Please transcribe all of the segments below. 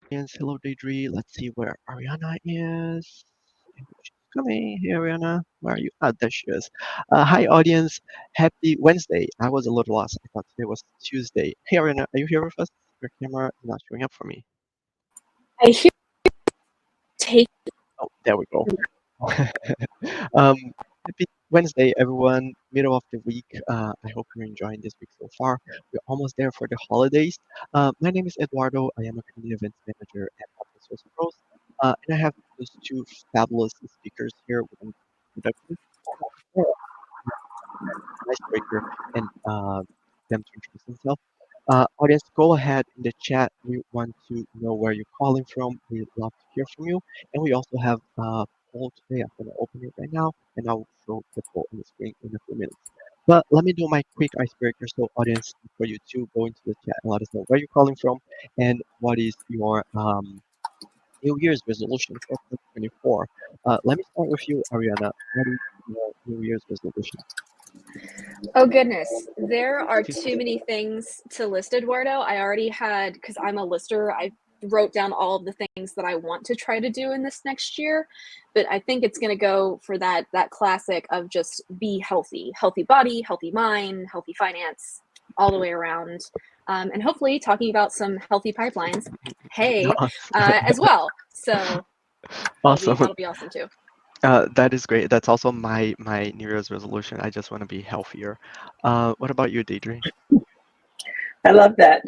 audience. Hello, Deidre. Let's see where Ariana is. She's coming. Hey, Ariana. Where are you? Ah, there she is. Hi, audience. Happy Wednesday. I was a little lost. I thought today was Tuesday. Hey, Ariana, are you here with us? Your camera is not showing up for me. I hear take Oh, there we go. um, Happy Wednesday, everyone. Middle of the week. I hope you're enjoying this week so far. We're almost there for the holidays. My name is Eduardo. I am a community events manager at Office Source Pros. And I have those two fabulous speakers here with an introduction. Icebreaker and them to introduce themselves. Audience, go ahead in the chat. We want to know where you're calling from. We'd love to hear from you. And we also have a poll today. I'm going to open it right now, and I'll show the poll on the screen in a few minutes. But let me do my quick icebreaker. So, audience, for you to go into the chat and let us know where you're calling from and what is your New Year's resolution for 2024. Let me start with you, Ariana. What is your New Year's resolution? Oh goodness, there are too many things to list, Eduardo. I already had because I'm a lister. I wrote down all of the things that I want to try to do in this next year, but I think it's going to go for that classic of just be healthy, healthy body, healthy mind, healthy finance, all the way around, and hopefully talking about some healthy pipelines. Hey, as well. So Awesome. that'll be awesome too. That is great. That's also my New Year's resolution. I just want to be healthier. What about you, Deidre? I love that.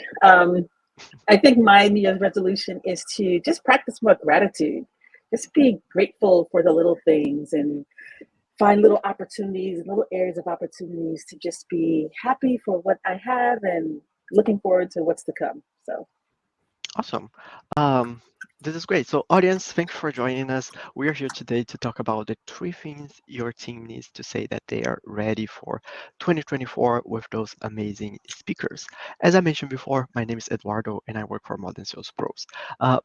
I think my New Year's resolution is to just practice more gratitude. Just be grateful for the little things and find little opportunities, little areas of opportunities to just be happy for what I have and looking forward to what's to come. So Awesome. Um, this is great. So, audience, thanks for joining us. We are here today to talk about the three things your team needs to say that they are ready for 2024 with those amazing speakers. As I mentioned before, my name is Eduardo and I work for Modern Sales Pros.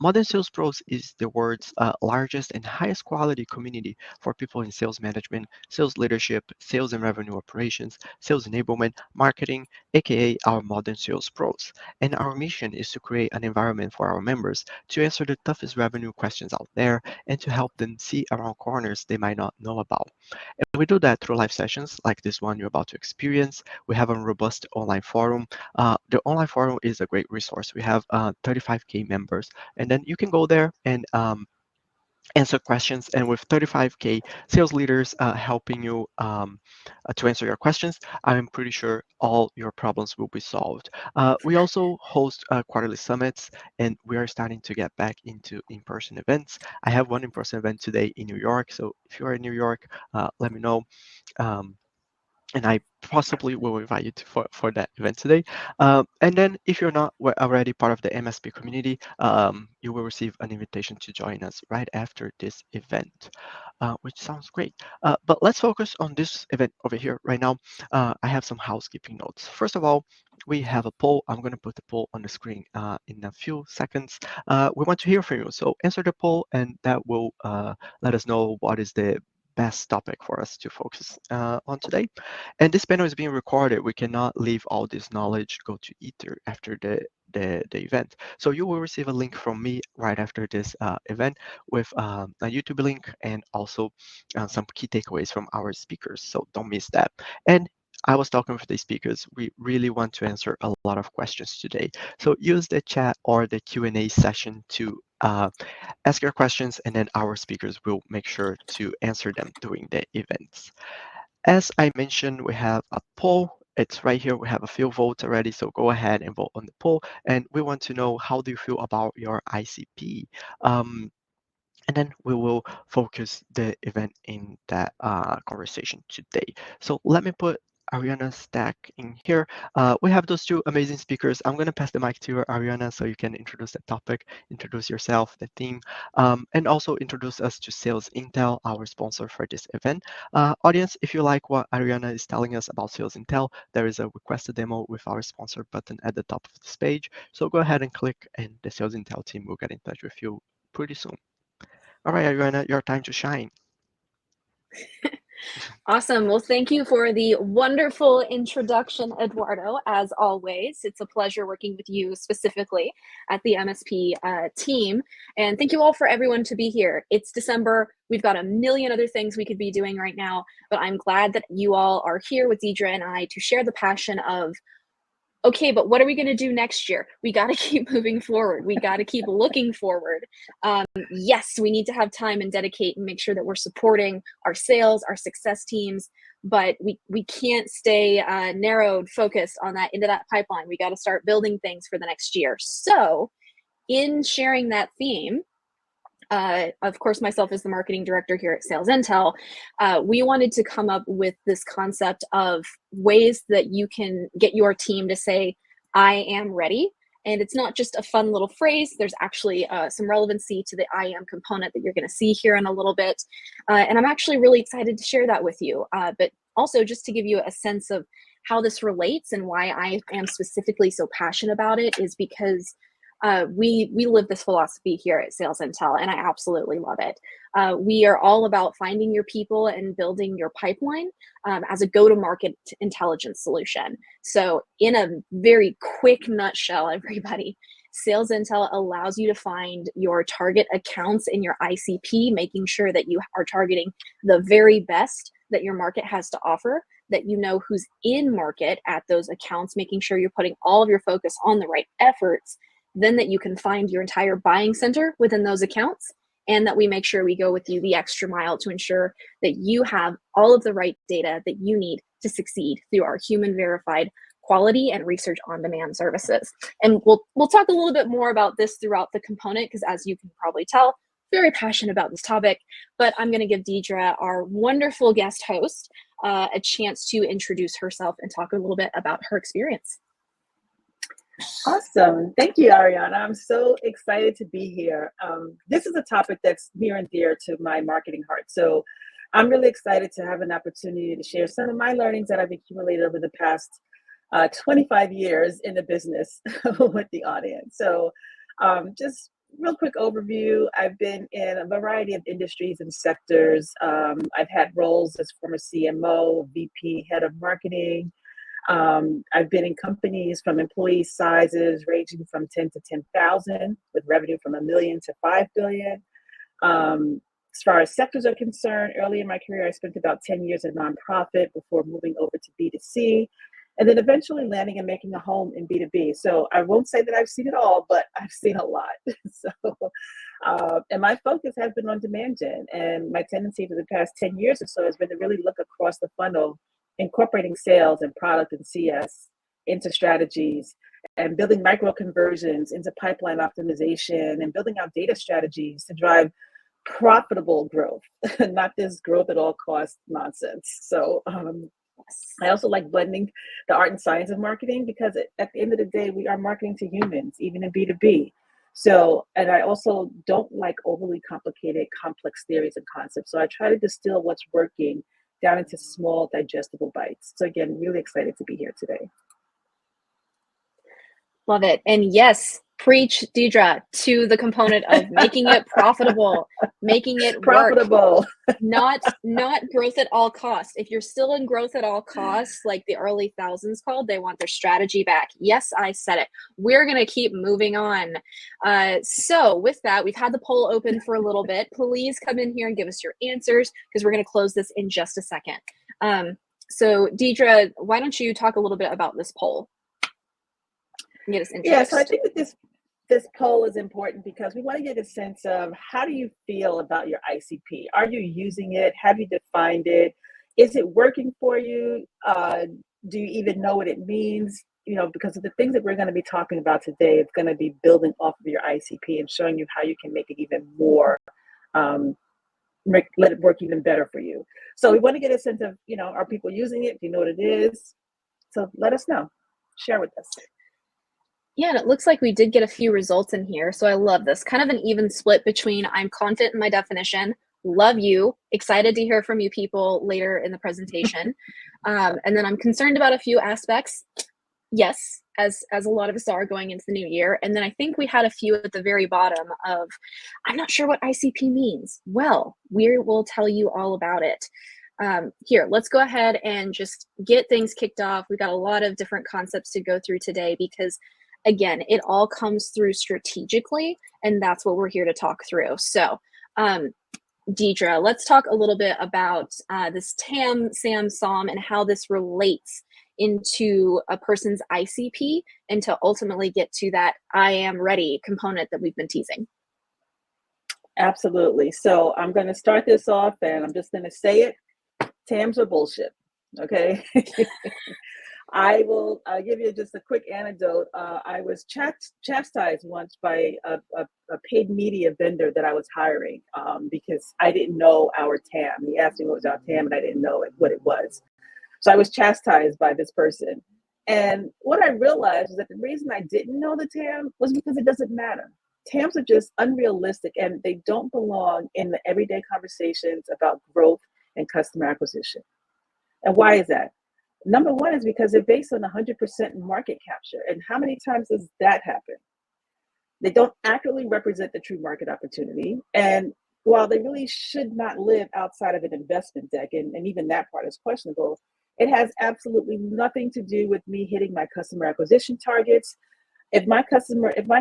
Modern Sales Pros is the world's largest and highest quality community for people in sales management, sales leadership, sales and revenue operations, sales enablement, marketing, aka our Modern Sales Pros. And our mission is to create an environment for our members to answer the toughest revenue questions out there and to help them see around corners they might not know about. And we do that through live sessions like this one you're about to experience. We have a robust online forum. The online forum is a great resource. We have 35K members, and then you can go there and answer questions. And with 35K sales leaders helping you to answer your questions, I'm pretty sure all your problems will be solved. We also host quarterly summits, and we are starting to get back into in-person events. I have one in-person event today in New York, so if you are in New York, let me know. Um, and I possibly will invite you for that event today. And then if you're not already part of the MSP community, you will receive an invitation to join us right after this event, which sounds great. But let's focus on this event over here right now. I have some housekeeping notes. First of all, we have a poll. I'm going to put the poll on the screen in a few seconds. We want to hear from you. So answer the poll, and that will let us know what is the best topic for us to focus on today. And this panel is being recorded. We cannot leave all this knowledge go to ether after the event. So you will receive a link from me right after this event with a YouTube link and also some key takeaways from our speakers. So don't miss that. And I was talking with the speakers. We really want to answer a lot of questions today. So use the chat or the Q&A session to ask your questions, and then our speakers will make sure to answer them during the events. As I mentioned, we have a poll. It's right here. We have a few votes already, so go ahead and vote on the poll. And we want to know, how do you feel about your ICP? And then we will focus the event in that conversation today. So let me put Ariana's stack in here. We have those two amazing speakers. I'm going to pass the mic to you, Ariana, so you can introduce the topic, introduce yourself, the theme, and also introduce us to Sales Intel, our sponsor for this event. Audience, if you like what Ariana is telling us about Sales Intel, there is a request a demo with our sponsor button at the top of this page. So go ahead and click, and the Sales Intel team will get in touch with you pretty soon. All right, Ariana, your time to shine. Awesome. Well, thank you for the wonderful introduction, Eduardo. As always, it's a pleasure working with you specifically at the MSP team. And thank you all for everyone to be here. It's December. We've got a million other things we could be doing right now, but I'm glad that you all are here with Deidre and I to share the passion of, okay, but what are we going to do next year? We got to keep moving forward. We got to keep looking forward. Yes, we need to have time and dedicate and make sure that we're supporting our sales, our success teams, but we can't stay narrowed, focused on that into that pipeline. We got to start building things for the next year. So in sharing that theme, of course, myself as the marketing director here at Sales Intel, we wanted to come up with this concept of ways that you can get your team to say, I am ready. And it's not just a fun little phrase. There's actually some relevancy to the I am component that you're going to see here in a little bit. And I'm actually really excited to share that with you. But also just to give you a sense of how this relates and why I am specifically so passionate about it is because we live this philosophy here at Sales Intel, and I absolutely love it. We are all about finding your people and building your pipeline as a go-to-market intelligence solution. So in a very quick nutshell, everybody, Sales Intel allows you to find your target accounts in your ICP, making sure that you are targeting the very best that your market has to offer, that you know who's in market at those accounts, making sure you're putting all of your focus on the right efforts, then that you can find your entire buying center within those accounts, and that we make sure we go with you the extra mile to ensure that you have all of the right data that you need to succeed through our human verified quality and research on demand services. And we'll talk a little bit more about this throughout the component, because as you can probably tell, very passionate about this topic, but I'm going to give Deidre, our wonderful guest host, a chance to introduce herself and talk a little bit about her experience. Awesome. Thank you, Ariana. I'm so excited to be here. This is a topic that's near and dear to my marketing heart. So I'm really excited to have an opportunity to share some of my learnings that I've accumulated over the past 25 years in the business with the audience. So just real quick overview. I've been in a variety of industries and sectors. I've had roles as former CMO, VP, head of marketing. I've been in companies from employee sizes ranging from 10 to 10,000 with revenue from $1 million to $5 billion. As far as sectors are concerned, early in my career, I spent about 10 years in nonprofit before moving over to B2C, and then eventually landing and making a home in B2B. So I won't say that I've seen it all, but I've seen a lot. And my focus has been on demand gen, and my tendency for the past 10 years or so has been to really look across the funnel, incorporating sales and product and CS into strategies and building micro conversions into pipeline optimization and building out data strategies to drive profitable growth, not this growth at all cost nonsense. So I also like blending the art and science of marketing, because at the end of the day, we are marketing to humans, even in B2B. So, and I also don't like overly complicated, complex theories and concepts. So I try to distill what's working down into small, digestible bites. So again, really excited to be here today. Love it. And yes, preach, Deidre, to the component of making it profitable, making it profitable. Work. Not growth at all costs. If you're still in growth at all costs, like the early thousands called, they want their strategy back. Yes, I said it. We're going to keep moving on. So with that, we've had the poll open for a little bit. Please come in here and give us your answers, because we're going to close this in just a second. So Deidre, why don't you talk a little bit about this poll? Get us introduced. Yeah, so I think that this poll is important because we want to get a sense of, how do you feel about your ICP? Are you using it? Have you defined it? Is it working for you? Do you even know what it means? You know, because of the things that we're going to be talking about today, it's going to be building off of your ICP and showing you how you can make it even more, let it work even better for you. So we want to get a sense of, you know, are people using it? Do you know what it is? So let us know. Share with us. Yeah, and it looks like we did get a few results in here. So I love this. Kind of an even split between I'm confident in my definition, love you, excited to hear from you people later in the presentation. And then I'm concerned about a few aspects. Yes, as a lot of us are going into the new year. And then I think we had a few at the very bottom of, I'm not sure what ICP means. Well, we will tell you all about it. Here, let's go ahead and just get things kicked off. We've got a lot of different concepts to go through today because, again, it all comes through strategically, and that's what we're here to talk through. So, Deidre, let's talk a little bit about this TAM, SAM, SOM, and how this relates into a person's ICP and to ultimately get to that I am ready component that we've been teasing. Absolutely. So I'm going to start this off and I'm just going to say it. TAMs are bullshit. Okay. I will give you just a quick anecdote. I was chastised once by a paid media vendor that I was hiring because I didn't know our TAM. He asked me what was our TAM and I didn't know what it was. So I was chastised by this person. And what I realized is that the reason I didn't know the TAM was because it doesn't matter. TAMs are just unrealistic and they don't belong in the everyday conversations about growth and customer acquisition. And why is that? Number one is because they're based on 100% market capture. And how many times does that happen? They don't accurately represent the true market opportunity. And while they really should not live outside of an investment deck, and even that part is questionable, it has absolutely nothing to do with me hitting my customer acquisition targets. If my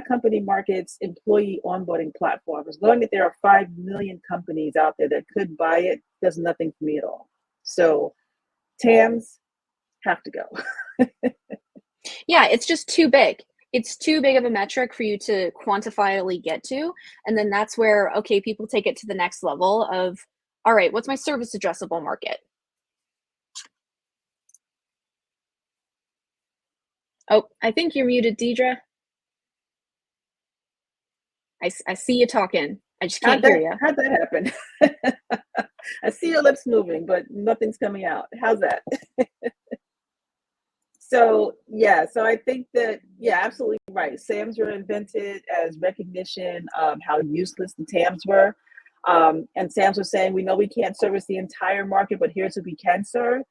company markets employee onboarding platforms, knowing that there are 5 million companies out there that could buy it does nothing for me at all. So TAMs have to go. Yeah, it's just too big. It's too big of a metric for you to quantifiably get to. And then that's where, okay, people take it to the next level of, all right, what's my service addressable market? Oh, I think you're muted, Deidre. I see you talking. I just can't hear you. How'd that happen? I see your lips moving, but nothing's coming out. How's that? So I think that, absolutely right. SAMs were invented as recognition of how useless the TAMs were. And SAMs were saying, we know we can't service the entire market, but here's what we can serve.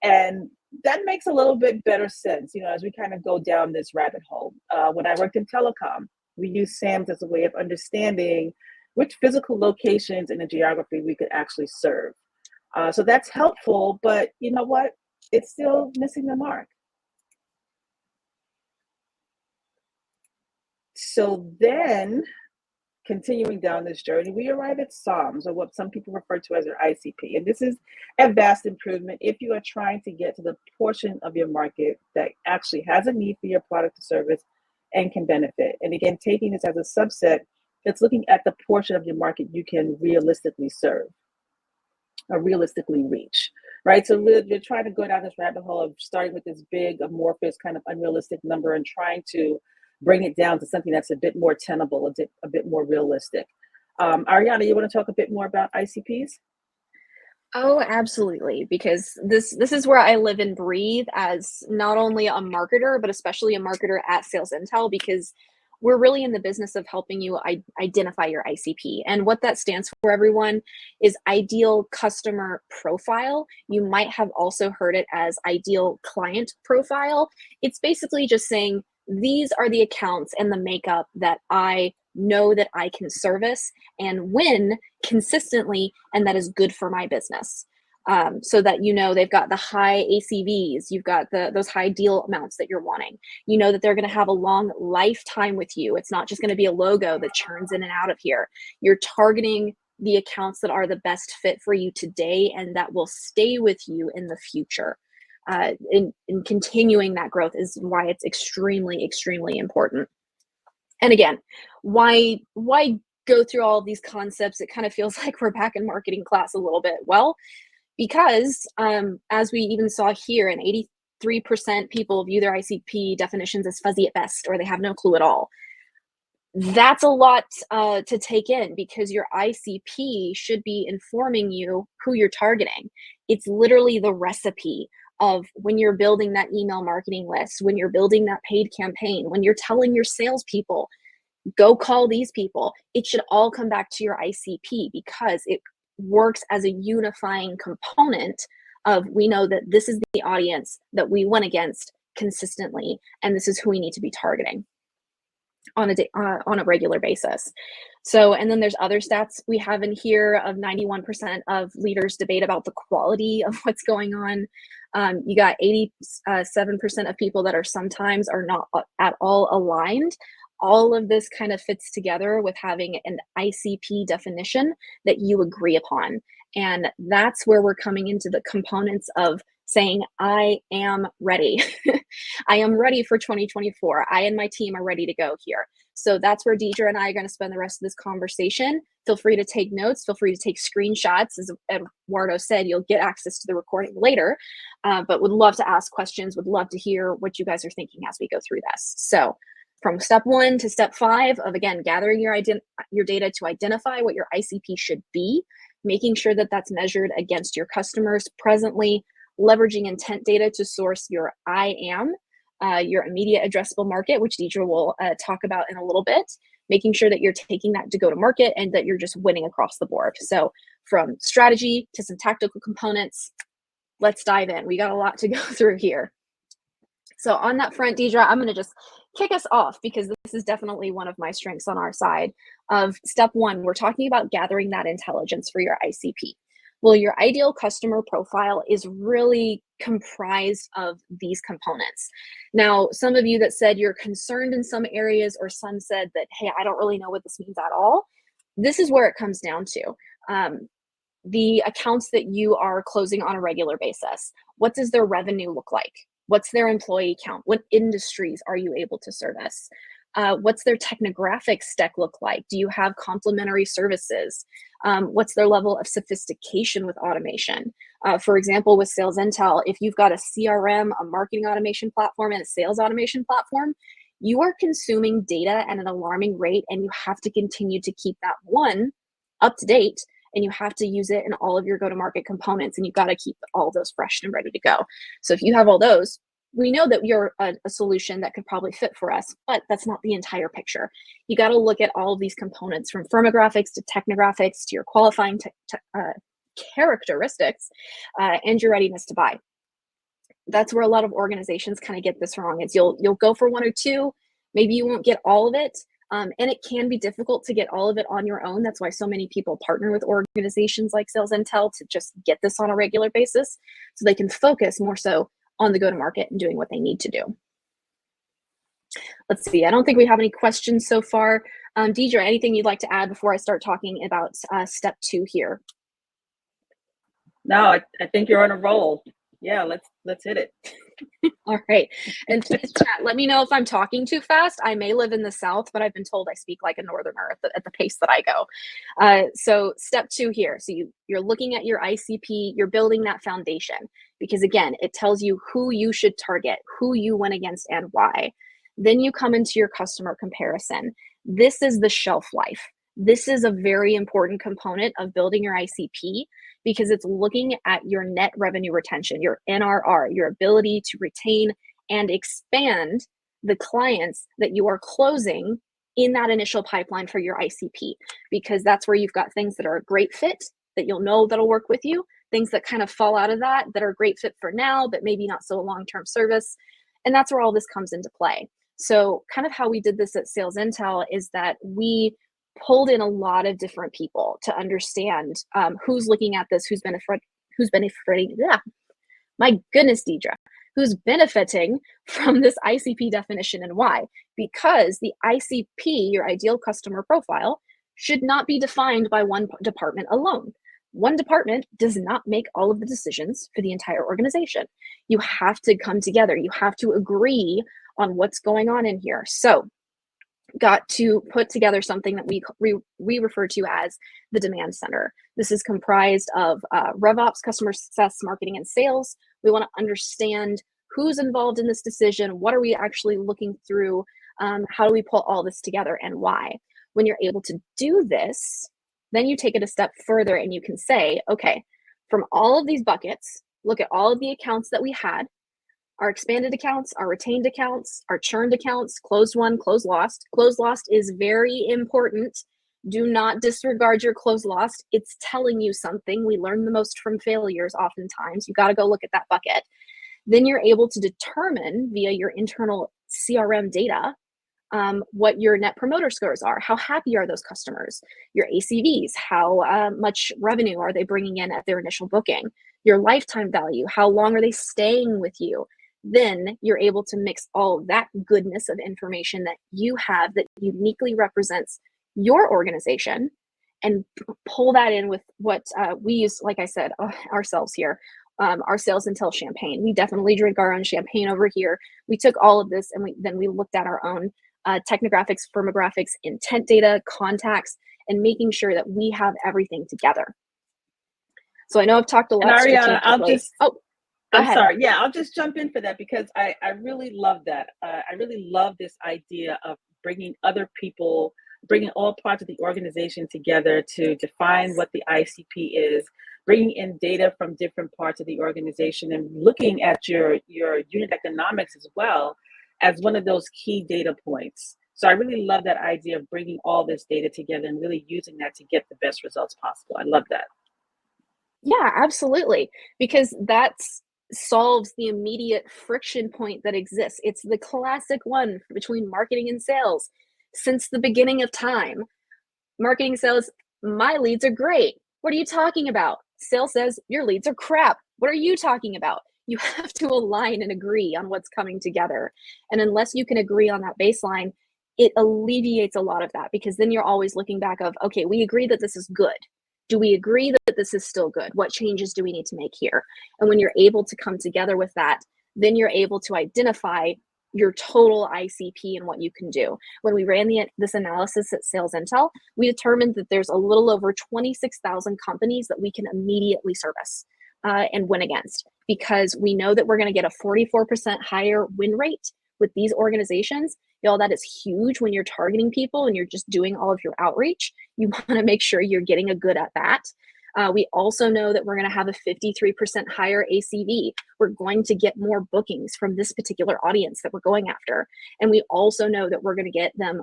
And that makes a little bit better sense, as we kind of go down this rabbit hole. When I worked in telecom, we used SAMs as a way of understanding which physical locations in the geography we could actually serve. So that's helpful, but you know what? It's still missing the mark. So then, continuing down this journey, we arrive at SOMs, or what some people refer to as their ICP. And this is a vast improvement if you are trying to get to the portion of your market that actually has a need for your product or service and can benefit. And again, taking this as a subset, it's looking at the portion of your market you can realistically serve or realistically reach, right? So we're trying to go down this rabbit hole of starting with this big, amorphous, kind of unrealistic number and trying to bring it down to something that's a bit more tenable, a bit more realistic. Ariana, you want to talk a bit more about ICPs? Oh, absolutely. Because this is where I live and breathe as not only a marketer, but especially a marketer at Sales Intel, because we're really in the business of helping you identify your ICP. And what that stands for, everyone, is ideal customer profile. You might have also heard it as ideal client profile. It's basically just saying, these are the accounts and the makeup that I know that I can service and win consistently, and that is good for my business. So that they've got the high ACVs, you've got those high deal amounts that you're wanting. You know that they're going to have a long lifetime with you. It's not just going to be a logo that churns in and out of here. You're targeting the accounts that are the best fit for you today and that will stay with you in the future. In continuing that growth is why it's extremely, extremely important. And again, why go through all of these concepts? It kind of feels like we're back in marketing class a little bit. Well, because as we even saw here, and 83% people view their ICP definitions as fuzzy at best, or they have no clue at all. That's a lot to take in, because your ICP should be informing you who you're targeting. It's literally the recipe of when you're building that email marketing list, when you're building that paid campaign, when you're telling your salespeople, go call these people. It should all come back to your ICP, because it works as a unifying component of, we know that this is the audience that we went against consistently, and this is who we need to be targeting. on a regular basis. So, and then there's other stats we have in here of 91% of leaders debate about the quality of what's going on. You got 87% of people that are sometimes are not at all aligned. All of this kind of fits together with having an ICP definition that you agree upon. And that's where we're coming into the components of saying, I am ready. I am ready for 2024. I and my team are ready to go here. So that's where Deidre and I are going to spend the rest of this conversation. Feel free to take notes. Feel free to take screenshots. As Eduardo said, you'll get access to the recording later, but would love to ask questions, would love to hear what you guys are thinking as we go through this. So from step 1 to step 5 of, again, gathering your data to identify what your ICP should be, making sure that that's measured against your customers presently, leveraging intent data to source your your immediate addressable market, which Deidre will talk about in a little bit, making sure that you're taking that to go to market and that you're just winning across the board. So from strategy to some tactical components, let's dive in. We got a lot to go through here. So on that front, Deidre, I'm going to just kick us off because this is definitely one of my strengths on our side of step 1. We're talking about gathering that intelligence for your ICP. Well, your ideal customer profile is really comprised of these components. Now, some of you that said you're concerned in some areas, or some said that, hey, I don't really know what this means at all. This is where it comes down to. The accounts that you are closing on a regular basis. What does their revenue look like? What's their employee count? What industries are you able to service? What's their technographic stack look like? Do you have complementary services? What's their level of sophistication with automation? For example, with Sales Intel, if you've got a CRM, a marketing automation platform, and a sales automation platform, you are consuming data at an alarming rate, and you have to continue to keep that one up to date, and you have to use it in all of your go-to-market components, and you've got to keep all those fresh and ready to go. So if you have all those, we know that you're a solution that could probably fit for us, but that's not the entire picture. You got to look at all of these components, from firmographics to technographics to your qualifying characteristics and your readiness to buy. That's where a lot of organizations kind of get this wrong. Is you'll go for 1 or 2, maybe you won't get all of it. And it can be difficult to get all of it on your own. That's why so many people partner with organizations like Sales Intel to just get this on a regular basis so they can focus more so on the go-to-market and doing what they need to do. Let's see. I don't think we have any questions so far. Deidre, anything you'd like to add before I start talking about step 2 here? No, I think you're on a roll. Yeah, let's hit it. All right. And chat, let me know if I'm talking too fast. I may live in the South, but I've been told I speak like a Northerner at the pace that I go. So step 2 here. So you're looking at your ICP, you're building that foundation, because again, it tells you who you should target, who you went against, and why. Then you come into your customer comparison. This is the shelf life. This is a very important component of building your ICP, because it's looking at your net revenue retention, your NRR, your ability to retain and expand the clients that you are closing in that initial pipeline for your ICP, because that's where you've got things that are a great fit that you'll know that'll work with you, things that kind of fall out of that are a great fit for now, but maybe not so long-term service. And that's where all this comes into play. So kind of how we did this at Sales Intel is that we pulled in a lot of different people to understand who's looking at this, who's benefiting. Yeah, my goodness, Deidre, who's benefiting from this ICP definition and why? Because the ICP, your ideal customer profile, should not be defined by one department alone. One department does not make all of the decisions for the entire organization. You have to come together. You have to agree on what's going on in here. So got to put together something that we refer to as the demand center. This is comprised of RevOps, customer success, marketing, and sales. We want to understand who's involved in this decision. What are we actually looking through? How do we pull all this together, and why? When you're able to do this, then you take it a step further and you can say, okay, from all of these buckets, look at all of the accounts that we had, our expanded accounts, our retained accounts, our churned accounts, closed won, closed lost. Closed lost is very important. Do not disregard your closed lost. It's telling you something. We learn the most from failures oftentimes. You got to go look at that bucket. Then you're able to determine via your internal CRM data what your net promoter scores are. How happy are those customers? Your ACVs, how much revenue are they bringing in at their initial booking? Your lifetime value, how long are they staying with you? Then you're able to mix all of that goodness of information that you have that uniquely represents your organization and pull that in with what we use, like I said, ourselves here, our sales intel champagne. We definitely drink our own champagne over here. We took all of this and we looked at our own technographics, firmographics, intent data, contacts, and making sure that we have everything together. So I know I've talked a lot. And Ariana, I'm ahead. sorry. Yeah, I'll just jump in for that because I really love that. I really love this idea of bringing other people, bringing all parts of the organization together to define what the ICP is, bringing in data from different parts of the organization and looking at your unit economics as well as one of those key data points. So I really love that idea of bringing all this data together and really using that to get the best results possible. I love that. Yeah, absolutely. Because that solves the immediate friction point that exists. It's the classic one between marketing and sales since the beginning of time. Marketing says, my leads are great. What are you talking about? Sales says, your leads are crap. What are you talking about? You have to align and agree on what's coming together. And unless you can agree on that baseline, it alleviates a lot of that because then you're always looking back of, okay, we agree that this is good. Do we agree that this is still good? What changes do we need to make here? And when you're able to come together with that, then you're able to identify your total ICP and what you can do. When we ran this analysis at Sales Intel, we determined that there's a little over 26,000 companies that we can immediately service and win against because we know that we're going to get a 44% higher win rate with these organizations. Y'all, that is huge when you're targeting people and you're just doing all of your outreach. You want to make sure you're getting a good at that. We also know that we're going to have a 53% higher ACV. We're going to get more bookings from this particular audience that we're going after. And we also know that we're going to get them,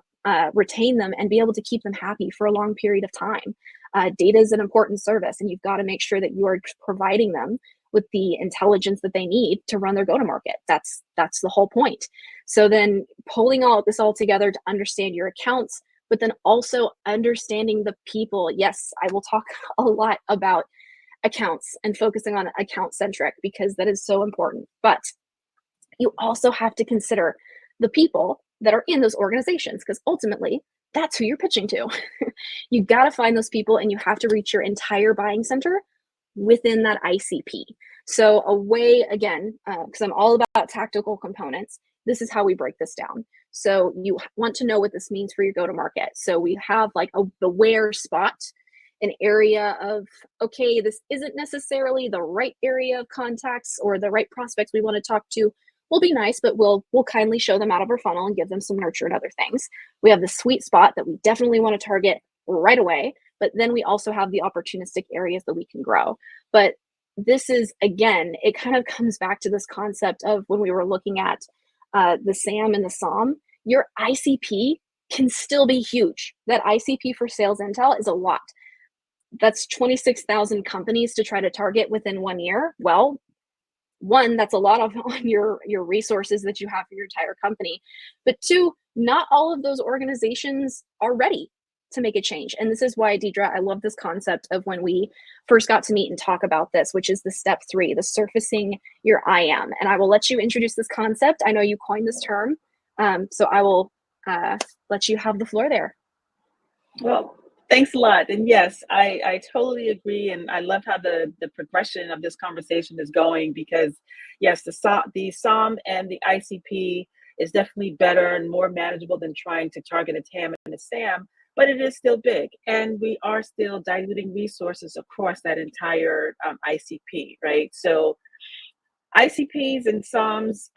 retain them, and be able to keep them happy for a long period of time. Data is an important service, and you've got to make sure that you are providing them with the intelligence that they need to run their go-to-market. That's the whole point. So then pulling all this all together to understand your accounts, but then also understanding the people. Yes, I will talk a lot about accounts and focusing on account centric because that is so important. But you also have to consider the people that are in those organizations because ultimately that's who you're pitching to. You got to find those people and you have to reach your entire buying center within that ICP. So a way, again, because I'm all about tactical components, this is how we break this down. So you want to know what this means for your go-to-market. So we have like the where spot, an area of, okay, this isn't necessarily the right area of contacts or the right prospects we want to talk to. We'll be nice, but we'll kindly show them out of our funnel and give them some nurture and other things. We have the sweet spot that we definitely want to target right away, but then we also have the opportunistic areas that we can grow. But this is, again, it kind of comes back to this concept of when we were looking at the SAM and the SOM, your ICP can still be huge. That ICP for Sales Intel is a lot. That's 26,000 companies to try to target within 1 year. Well, one, that's a lot on your resources that you have for your entire company. But two, not all of those organizations are ready to make a change. And this is why, Deidre, I love this concept of when we first got to meet and talk about this, which is the step 3, the surfacing your IM. And I will let you introduce this concept. I know you coined this term. So I will let you have the floor there. Well, thanks a lot. And yes, I totally agree. And I love how the progression of this conversation is going because yes, the SOM and the ICP is definitely better and more manageable than trying to target a TAM and a SAM, but it is still big. And we are still diluting resources across that entire ICP, right? So ICPs and SOMs,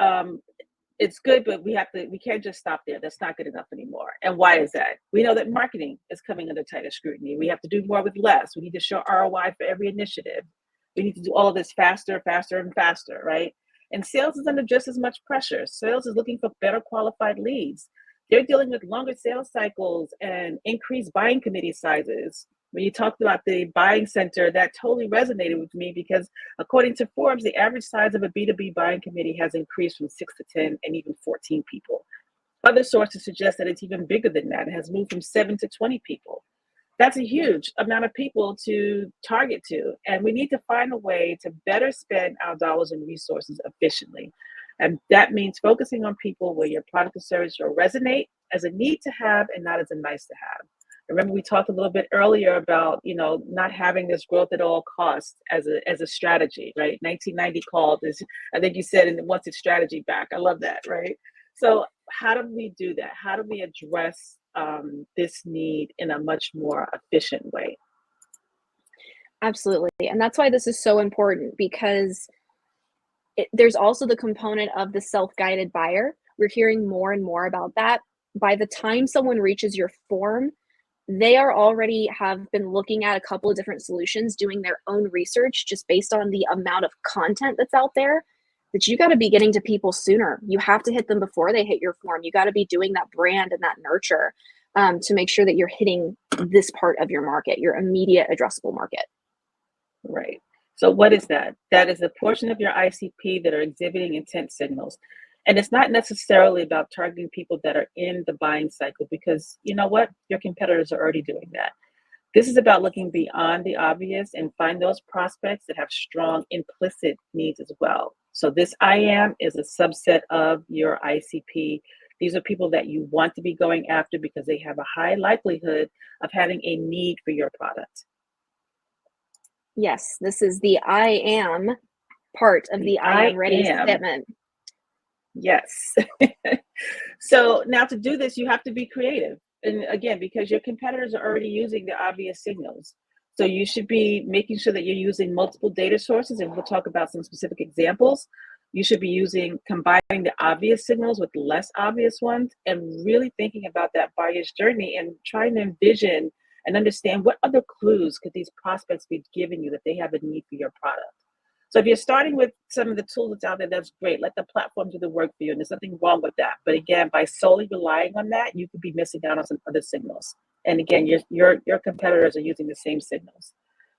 it's good, but we can't just stop there. That's not good enough anymore. And why is that? We know that marketing is coming under tighter scrutiny. We have to do more with less. We need to show ROI for every initiative. We need to do all of this faster, faster, and faster, right? And sales is under just as much pressure. Sales is looking for better qualified leads. They're dealing with longer sales cycles and increased buying committee sizes. When you talked about the buying center, that totally resonated with me because according to Forbes, the average size of a B2B buying committee has increased from 6 to 10 and even 14 people. Other sources suggest that it's even bigger than that. It has moved from 7 to 20 people. That's a huge amount of people to target to. And we need to find a way to better spend our dollars and resources efficiently. And that means focusing on people where your product or service will resonate as a need to have and not as a nice to have. Remember, we talked a little bit earlier about, not having this growth at all costs as a strategy, right? 1990 called this, I think you said, and wants its strategy back. I love that, right? So how do we do that? How do we address this need in a much more efficient way? Absolutely. And that's why this is so important, because there's also the component of the self-guided buyer. We're hearing more and more about that. By the time someone reaches your form, they are already have been looking at a couple of different solutions, doing their own research just based on the amount of content that's out there, that you got to be getting to people sooner. You have to hit them before they hit your form. You got to be doing that brand and that nurture to make sure that you're hitting this part of your market, your immediate addressable market. Right. So what is that? That is a portion of your ICP that are exhibiting intent signals. And it's not necessarily about targeting people that are in the buying cycle, because you know what? Your competitors are already doing that. This is about looking beyond the obvious and find those prospects that have strong implicit needs as well. So this IAM is a subset of your ICP. These are people that you want to be going after because they have a high likelihood of having a need for your product. Yes, this is the I am part of the I am ready statement. Yes. So now to do this, you have to be creative. And again, because your competitors are already using the obvious signals. So you should be making sure that you're using multiple data sources, and we'll talk about some specific examples. You should be combining the obvious signals with less obvious ones, and really thinking about that buyer's journey and trying to envision and understand what other clues could these prospects be giving you that they have a need for your product. So if you're starting with some of the tools that's out there, that's great. Let the platform do the work for you, and there's nothing wrong with that. But again, by solely relying on that, you could be missing out on some other signals. And again, your competitors are using the same signals.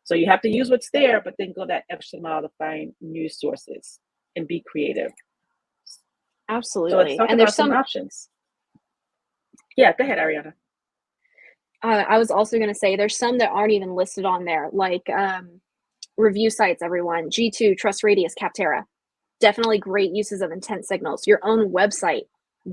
So you have to use what's there, but then go that extra mile to find new sources and be creative. Absolutely. So let's talk about some options. Yeah, go ahead, Ariana. I was also going to say there's some that aren't even listed on there, like review sites, everyone. G2, Trust Radius, Capterra. Definitely great uses of intent signals. Your own website,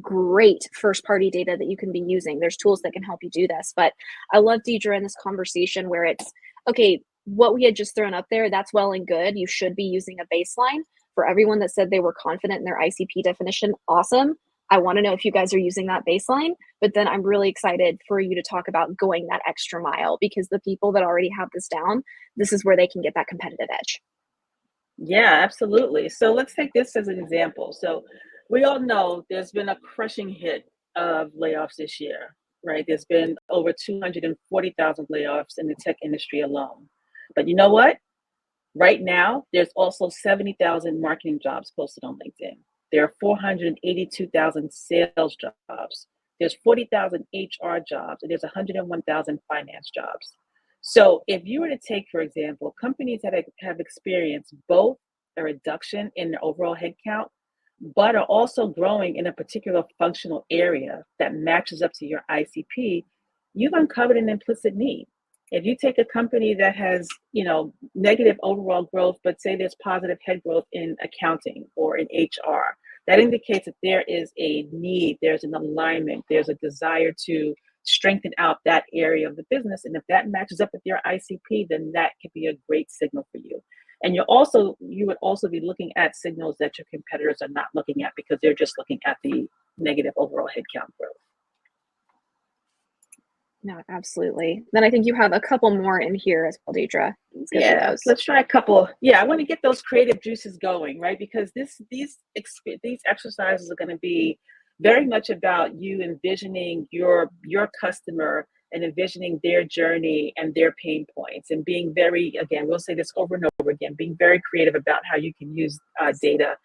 great first-party data that you can be using. There's tools that can help you do this. But I love, Deidre, in this conversation where it's, okay, what we had just thrown up there, that's well and good. You should be using a baseline. For everyone that said they were confident in their ICP definition, awesome. I want to know if you guys are using that baseline, but then I'm really excited for you to talk about going that extra mile, because the people that already have this down, this is where they can get that competitive edge. Yeah, absolutely. So let's take this as an example. So we all know there's been a crushing hit of layoffs this year, right? There's been over 240,000 layoffs in the tech industry alone. But you know what? Right now, there's also 70,000 marketing jobs posted on LinkedIn. There are 482,000 sales jobs. There's 40,000 HR jobs, and there's 101,000 finance jobs. So if you were to take, for example, companies that have experienced both a reduction in their overall headcount, but are also growing in a particular functional area that matches up to your ICP, you've uncovered an implicit need. If you take a company that has, negative overall growth, but say there's positive head growth in accounting or in HR, that indicates that there is a need, there's an alignment, there's a desire to strengthen out that area of the business. And if that matches up with your ICP, then that could be a great signal for you. And you would also be looking at signals that your competitors are not looking at, because they're just looking at the negative overall headcount growth. No, absolutely. Then I think you have a couple more in here as well, Deidre. Let's try a couple. Yeah, I want to get those creative juices going, right? Because these exercises are going to be very much about you envisioning your customer and envisioning their journey and their pain points, and being very, again, we'll say this over and over again, being very creative about how you can use data.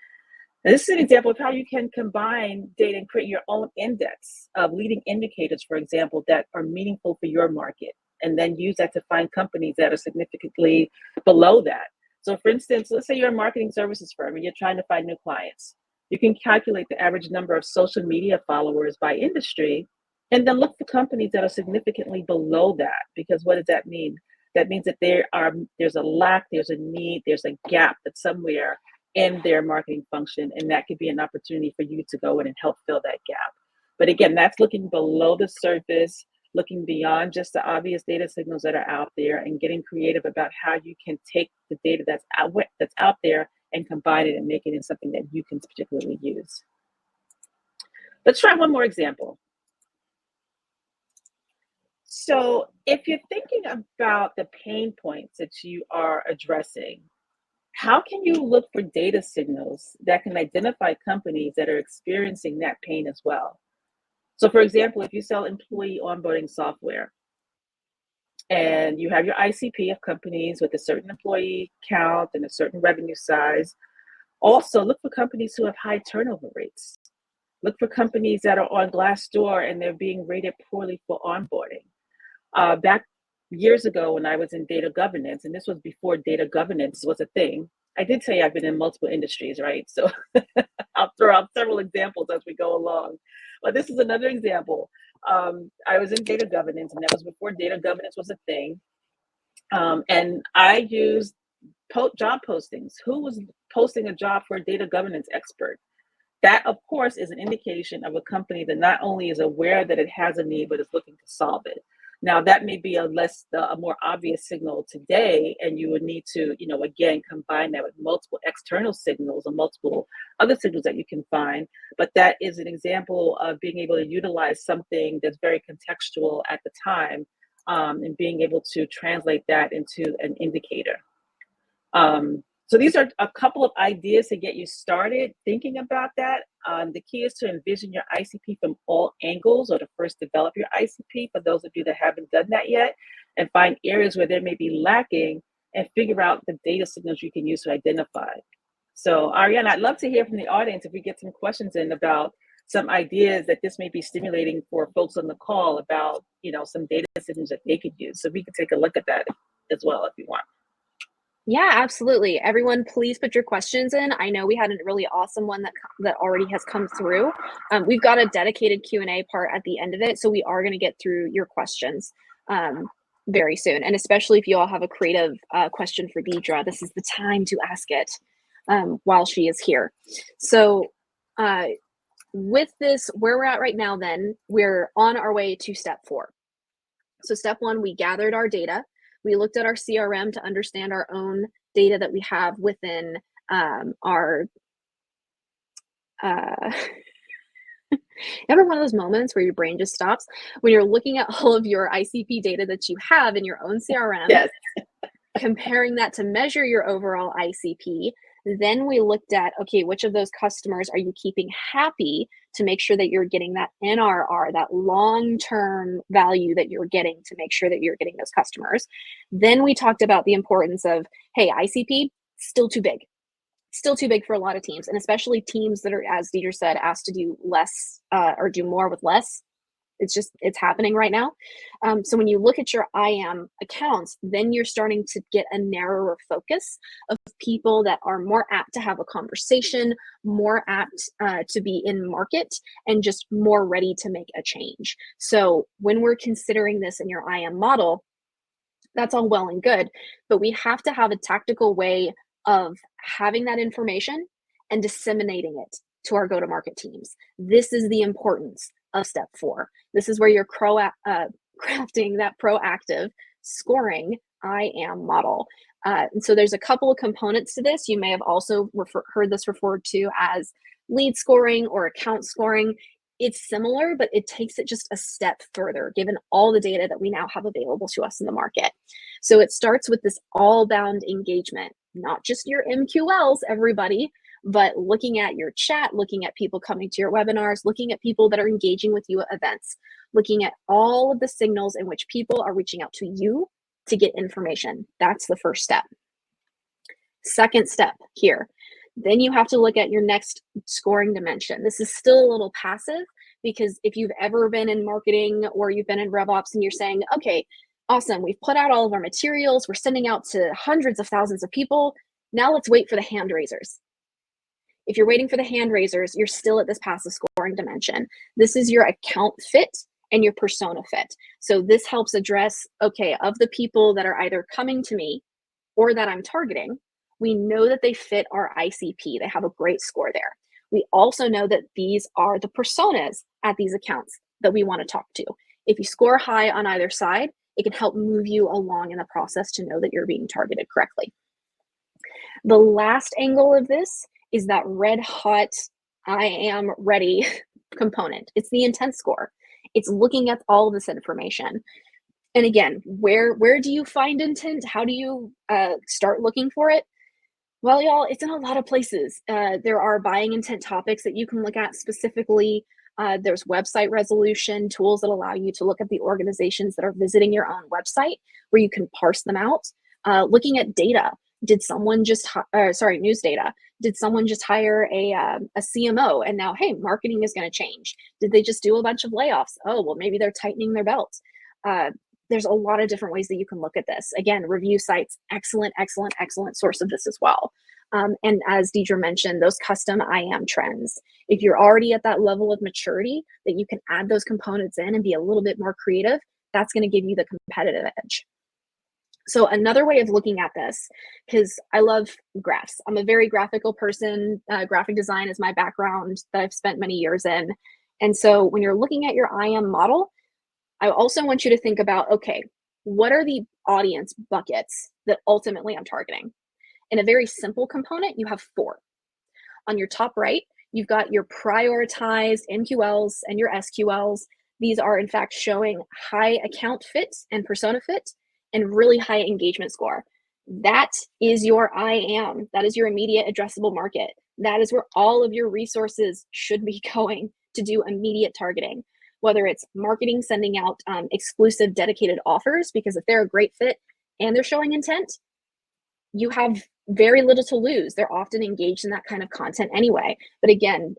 And this is an example of how you can combine data and create your own index of leading indicators, for example, that are meaningful for your market, and then use that to find companies that are significantly below that. So for instance, let's say you're a marketing services firm and you're trying to find new clients. You can calculate the average number of social media followers by industry, and then look for companies that are significantly below that. Because what does that mean? That means that there's a lack, there's a need, there's a gap that's somewhere in their marketing function, and that could be an opportunity for you to go in and help fill that gap. But again, that's looking below the surface, looking beyond just the obvious data signals that are out there, and getting creative about how you can take the data that's out there and combine it and make it in something that you can particularly use. Let's try one more example. So if you're thinking about the pain points that you are addressing, how can you look for data signals that can identify companies that are experiencing that pain as well? So for example, if you sell employee onboarding software and you have your ICP of companies with a certain employee count and a certain revenue size, also look for companies who have high turnover rates. Look for companies that are on Glassdoor and they're being rated poorly for onboarding. Back years ago when I was in data governance, and this was before data governance was a thing, I did say I've been in multiple industries, right? So I'll throw out several examples as we go along. But this is another example. I was in data governance, and that was before data governance was a thing. And I used job postings. Who was posting a job for a data governance expert? That, of course, is an indication of a company that not only is aware that it has a need, but is looking to solve it. Now, that may be a more obvious signal today, and you would need to, again, combine that with multiple external signals or multiple other signals that you can find. But that is an example of being able to utilize something that's very contextual at the time, and being able to translate that into an indicator. So these are a couple of ideas to get you started thinking about that. The key is to envision your ICP from all angles, or to first develop your ICP for those of you that haven't done that yet, and find areas where there may be lacking and figure out the data signals you can use to identify. So Ariane, I'd love to hear from the audience if we get some questions in about some ideas that this may be stimulating for folks on the call about, some data signals that they could use. So we could take a look at that as well if you want. Yeah, absolutely. Everyone, please put your questions in. I know we had a really awesome one that already has come through. We've got a dedicated Q&A part at the end of it, so we are going to get through your questions very soon. And especially if you all have a creative question for Deidre, this is the time to ask it while she is here. So with this, where we're at right now, then we're on our way to step 4. So step 1, we gathered our data. We looked at our CRM to understand our own data that we have within our. Ever one of those moments where your brain just stops when you're looking at all of your ICP data that you have in your own CRM, yes. comparing that to measure your overall ICP. Then we looked at, okay, which of those customers are you keeping happy to make sure that you're getting that NRR, that long-term value that you're getting to make sure that you're getting those customers. Then we talked about the importance of, hey, ICP, still too big for a lot of teams, and especially teams that are, as Deidre said, asked to do less or do more with less. It's happening right now. So when you look at your IAM accounts, then you're starting to get a narrower focus of people that are more apt to have a conversation, more apt to be in market, and just more ready to make a change. So when we're considering this in your IAM model, that's all well and good, but we have to have a tactical way of having that information and disseminating it to our go-to-market teams. This is the importance of step 4. This is where you're crafting that proactive scoring IAM model. And so there's a couple of components to this. You may have also heard this referred to as lead scoring or account scoring. It's similar, but it takes it just a step further, given all the data that we now have available to us in the market. So it starts with this all-bound engagement, not just your MQLs, everybody, but looking at your chat, looking at people coming to your webinars, looking at people that are engaging with you at events, looking at all of the signals in which people are reaching out to you to get information. That's the first step. Second step here. Then you have to look at your next scoring dimension. This is still a little passive, because if you've ever been in marketing or you've been in RevOps and you're saying, okay, awesome, we've put out all of our materials, we're sending out to hundreds of thousands of people, now let's wait for the hand raisers. If you're waiting for the hand raisers, you're still at this passive scoring dimension. This is your account fit and your persona fit. So this helps address, okay, of the people that are either coming to me or that I'm targeting, we know that they fit our ICP. They have a great score there. We also know that these are the personas at these accounts that we want to talk to. If you score high on either side, it can help move you along in the process to know that you're being targeted correctly. The last angle of this is that red hot, I am ready component. It's the intent score. It's looking at all this information. And again, where do you find intent? How do you start looking for it? Well, y'all, it's in a lot of places. There are buying intent topics that you can look at specifically. There's website resolution tools that allow you to look at the organizations that are visiting your own website where you can parse them out. Looking at data. Did someone just, news data. Did someone just hire a CMO and now, hey, marketing is going to change? Did they just do a bunch of layoffs? Oh, well, maybe they're tightening their belts. There's a lot of different ways that you can look at this. Again, review sites, excellent source of this as well. And as Deidre mentioned, those custom IAM trends. If you're already at that level of maturity that you can add those components in and be a little bit more creative, that's going to give you the competitive edge. So another way of looking at this, because I love graphs. I'm a very graphical person. Graphic design is my background that I've spent many years in. And so when you're looking at your IAM model, I also want you to think about, okay, what are the audience buckets that ultimately I'm targeting? In a very simple component, you have 4. On your top right, you've got your prioritized MQLs and your SQLs. These are in fact showing high account fit and persona fit and really high engagement score. That is your IAM. That is your immediate addressable market. That is where all of your resources should be going to do immediate targeting. Whether it's marketing, sending out exclusive dedicated offers, because if they're a great fit and they're showing intent, you have very little to lose. They're often engaged in that kind of content anyway. But again,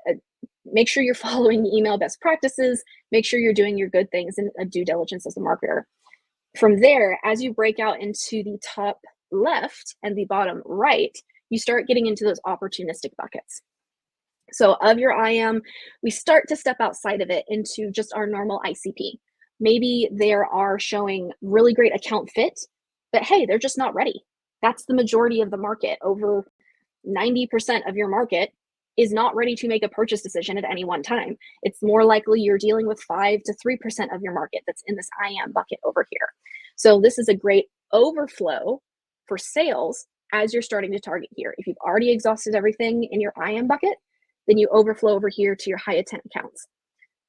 make sure you're following the email best practices, make sure you're doing your good things and due diligence as a marketer. From there, as you break out into the top left and the bottom right, you start getting into those opportunistic buckets. So of your IAM, we start to step outside of it into just our normal ICP. Maybe they are showing really great account fit, but hey, they're just not ready. That's the majority of the market. Over 90% of your market is not ready to make a purchase decision at any one time. It's more likely you're dealing with 5 to 3% of your market that's in this IAM bucket over here. So this is a great overflow for sales as you're starting to target here. If you've already exhausted everything in your IAM bucket, then you overflow over here to your high intent accounts.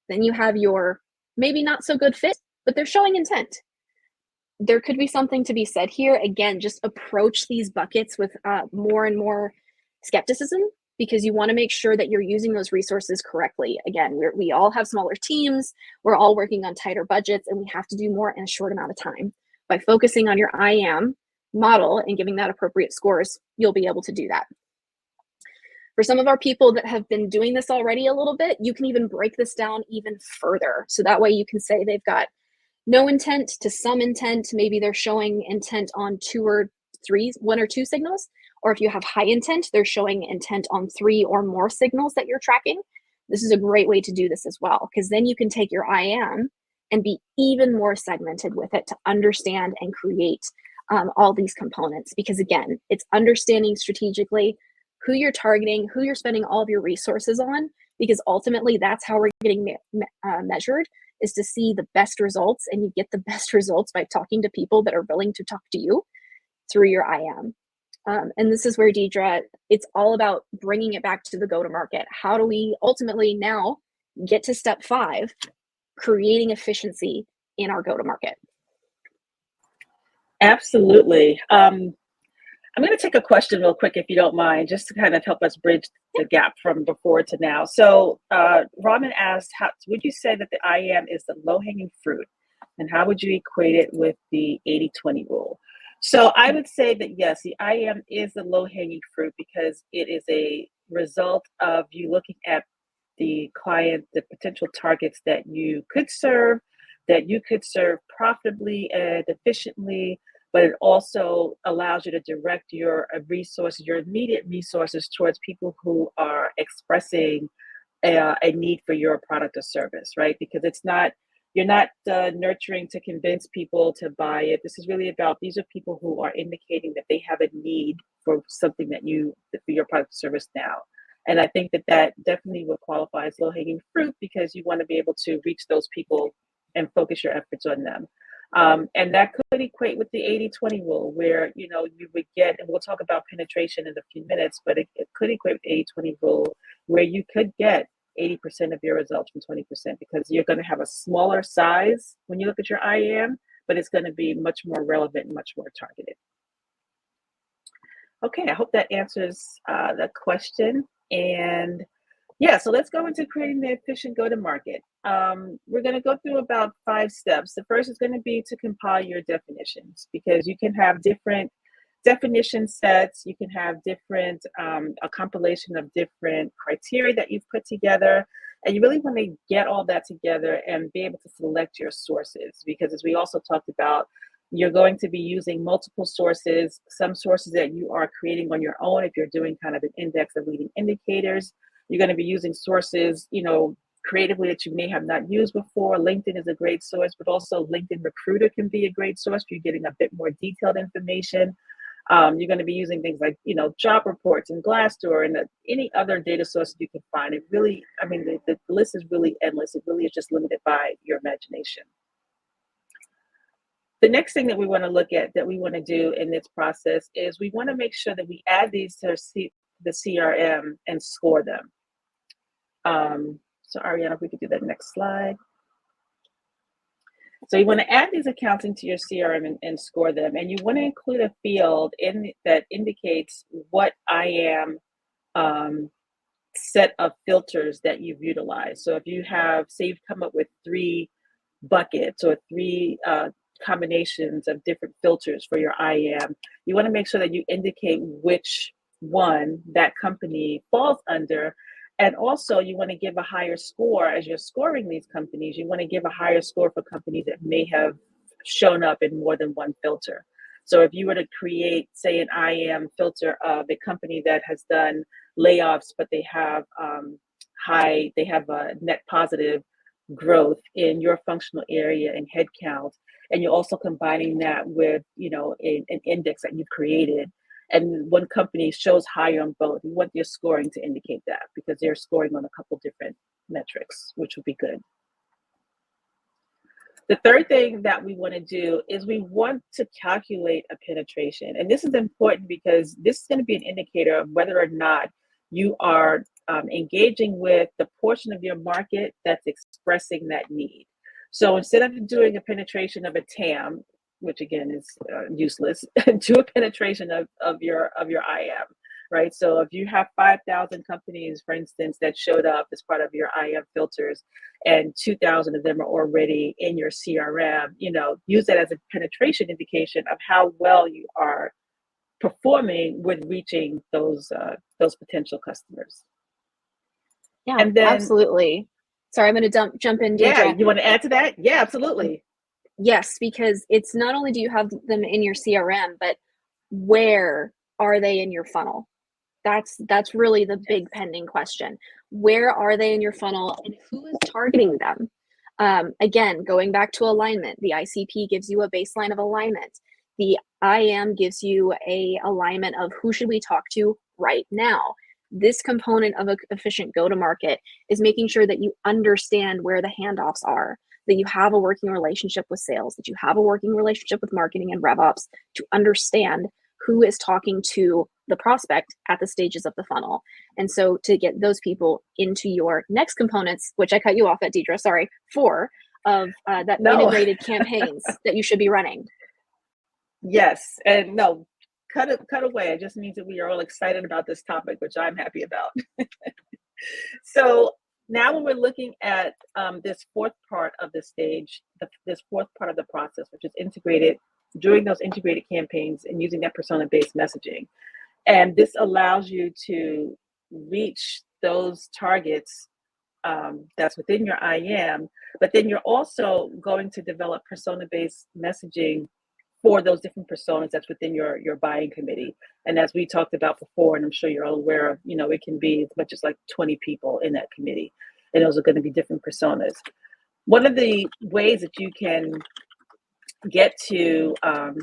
Then you have your maybe not so good fit, but they're showing intent. There could be something to be said here. Again, just approach these buckets with more and more skepticism, because you want to make sure that you're using those resources correctly. Again, we all have smaller teams. We're all working on tighter budgets, and we have to do more in a short amount of time. By focusing on your IAM model and giving that appropriate scores, you'll be able to do that. For some of our people that have been doing this already a little bit, you can even break this down even further. So that way you can say they've got no intent to some intent. Maybe they're showing intent on 1 or 2 signals. Or if you have high intent, they're showing intent on 3 or more signals that you're tracking. This is a great way to do this as well, because then you can take your IAM and be even more segmented with it to understand and create all these components. Because again, it's understanding strategically who you're targeting, who you're spending all of your resources on, because ultimately that's how we're getting measured, is to see the best results. And you get the best results by talking to people that are willing to talk to you through your IAM. And this is where, Deidre, it's all about bringing it back to the go-to-market. How do we ultimately now get to step 5, creating efficiency in our go-to-market? Absolutely. I'm going to take a question real quick, if you don't mind, just to kind of help us bridge the gap from before to now. So Raman asked, would you say that the IAM is the low-hanging fruit? And how would you equate it with the 80-20 rule? So I would say that yes, the IAM is the low-hanging fruit, because it is a result of you looking at the client, the potential targets that you could serve profitably and efficiently, but it also allows you to direct your resources, your immediate resources, towards people who are expressing a need for your product or service, right? Because you're not nurturing to convince people to buy it. This is really about, these are people who are indicating that they have a need for something for your product or service now. And I think that definitely would qualify as low-hanging fruit, because you want to be able to reach those people and focus your efforts on them. And that could equate with the 80-20 rule, where, you would get, and we'll talk about penetration in a few minutes, but it could equate with the 80-20 rule, where you could get 80% of your results from 20%, because you're going to have a smaller size when you look at your IAM, but it's going to be much more relevant and much more targeted. Okay, I hope that answers the question. And yeah, so let's go into creating the efficient go-to-market. We're going to go through about 5 steps. The first is going to be to compile your definitions, because you can have different definition sets. You can have different, a compilation of different criteria that you've put together. And you really want to get all that together and be able to select your sources, because as we also talked about, you're going to be using multiple sources, some sources that you are creating on your own if you're doing kind of an index of leading indicators. You're going to be using sources, creatively, that you may have not used before. LinkedIn is a great source, but also LinkedIn Recruiter can be a great source for you getting a bit more detailed information. You're going to be using things like, job reports and Glassdoor and any other data sources you can find. It really, the list is really endless. It really is just limited by your imagination. The next thing that we want to look at, that we want to do in this process, is we want to make sure that we add these to the CRM and score them. So Ariana, if we could do that next slide. So you want to add these accounts into your CRM and score them. And you want to include a field that indicates what IAM set of filters that you've utilized. So if you have, say you've come up with 3 buckets or 3 combinations of different filters for your IAM, you want to make sure that you indicate which one that company falls under. And also, you want to give a higher score as you're scoring these companies. You want to give a higher score for companies that may have shown up in more than one filter. So if you were to create, say, an IAM filter of a company that has done layoffs, but they have a net positive growth in your functional area and headcount, and you're also combining that with, an index that you've created, and one company shows higher on both, you want your scoring to indicate that, because they're scoring on a couple different metrics, which would be good. The third thing that we want to do is we want to calculate a penetration. And this is important because this is going to be an indicator of whether or not you are engaging with the portion of your market that's expressing that need. So instead of doing a penetration of a TAM, which again is useless, do a penetration of your IAM, right? So if you have 5,000 companies, for instance, that showed up as part of your IAM filters, and 2,000 of them are already in your CRM, use that as a penetration indication of how well you are performing with reaching those potential customers. Yeah, and then, absolutely. Sorry, I'm going to jump in, Deidre. Yeah, you want to add to that? Yeah, absolutely. Yes, because it's not only do you have them in your CRM, but where are they in your funnel? That's really the big pending question. Where are they in your funnel, and who is targeting them? Again, going back to alignment, the ICP gives you a baseline of alignment. The IAM gives you a alignment of who should we talk to right now. This component of an efficient go-to-market is making sure that you understand where the handoffs are, that you have a working relationship with sales, that you have a working relationship with marketing and RevOps to understand who is talking to the prospect at the stages of the funnel. And so to get those people into your next components, which I cut you off at, Deidre, sorry, 4 of that integrated campaigns that you should be running. Yes, and no, cut away. It just means that we are all excited about this topic, which I'm happy about. So now when we're looking at this 4th part of the stage, this 4th part of the process, which is integrated, doing those integrated campaigns and using that persona-based messaging. And this allows you to reach those targets that's within your IAM, but then you're also going to develop persona-based messaging for those different personas that's within your buying committee. And as we talked about before, and I'm sure you're all aware of, it can be as much as like 20 people in that committee, and those are going to be different personas. One of the ways that you can get to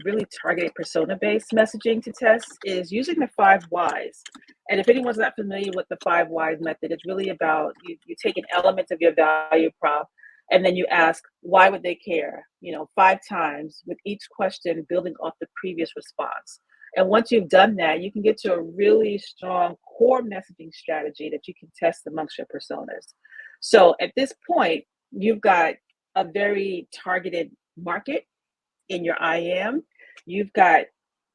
really targeted persona-based messaging to test is using the 5 whys. And if anyone's not familiar with the 5 whys method, it's really about you take an element of your value prop, and then you ask, why would they care? 5 times, with each question building off the previous response. And once you've done that, you can get to a really strong core messaging strategy that you can test amongst your personas. So at this point, you've got a very targeted market in your IM. You've got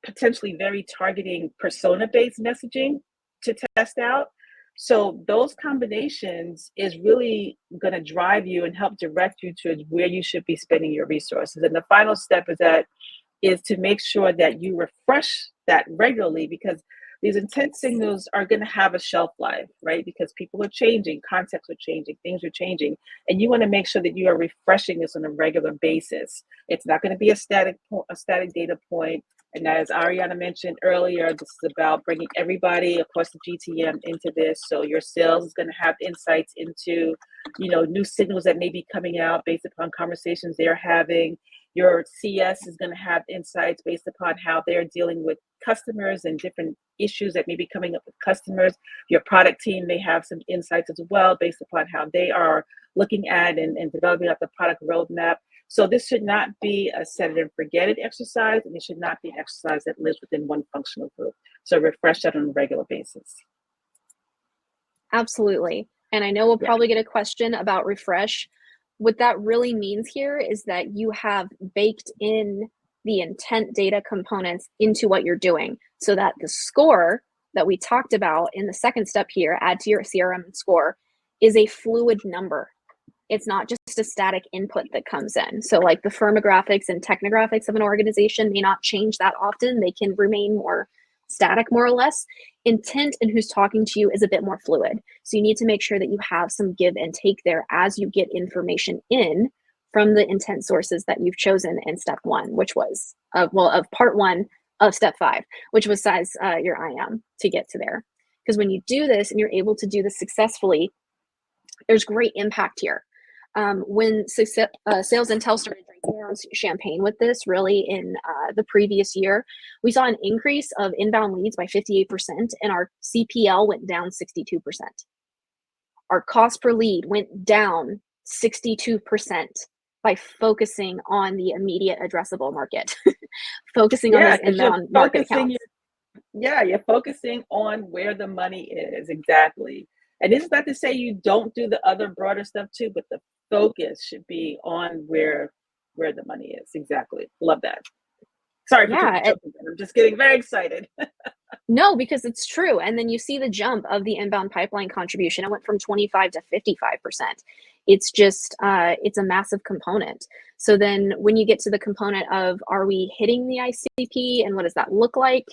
potentially very targeting persona-based messaging to test out. So those combinations is really going to drive you and help direct you to where you should be spending your resources. And the final step is to make sure that you refresh that regularly, because these intent signals are going to have a shelf life, right? Because people are changing, contexts are changing, things are changing, and you want to make sure that you are refreshing this on a regular basis. It's not going to be a static data point. And as Ariana mentioned earlier, this is about bringing everybody across the GTM into this. So your sales is going to have insights into, new signals that may be coming out based upon conversations they're having. Your CS is going to have insights based upon how they're dealing with customers and different issues that may be coming up with customers. Your product team may have some insights as well based upon how they are looking at and developing up the product roadmap. So this should not be a set it and forget it exercise, and it should not be an exercise that lives within one functional group. So refresh that on a regular basis. Absolutely. And I know we'll probably get a question about refresh. What that really means here is that you have baked in the intent data components into what you're doing, so that the score that we talked about in the second step here, add to your CRM score, is a fluid number. It's not just a static input that comes in. So like the firmographics and technographics of an organization may not change that often. They can remain more static, more or less. Intent and who's talking to you is a bit more fluid. So you need to make sure that you have some give and take there as you get information in from the intent sources that you've chosen in step 1, which was of part 1 of step 5, which was size your IM to get to there. Because when you do this and you're able to do this successfully, there's great impact here. When Sales Intel started drinking their own champagne with this, really in the previous year, we saw an increase of inbound leads by 58%, and our CPL went down 62%. Our cost per lead went down 62% by focusing on the immediate addressable market, focusing on those inbound market accounts. You're focusing on where the money is, exactly. And this is not to say you don't do the other broader stuff too, but the focus should be on where the money is. Exactly. Love that. Sorry for jumping in. I'm just getting very excited. No, because it's true. And then you see the jump of the inbound pipeline contribution. It went from 25 to 55%. It's just, it's a massive component. So then when you get to the component of, are we hitting the ICP and what does that look like?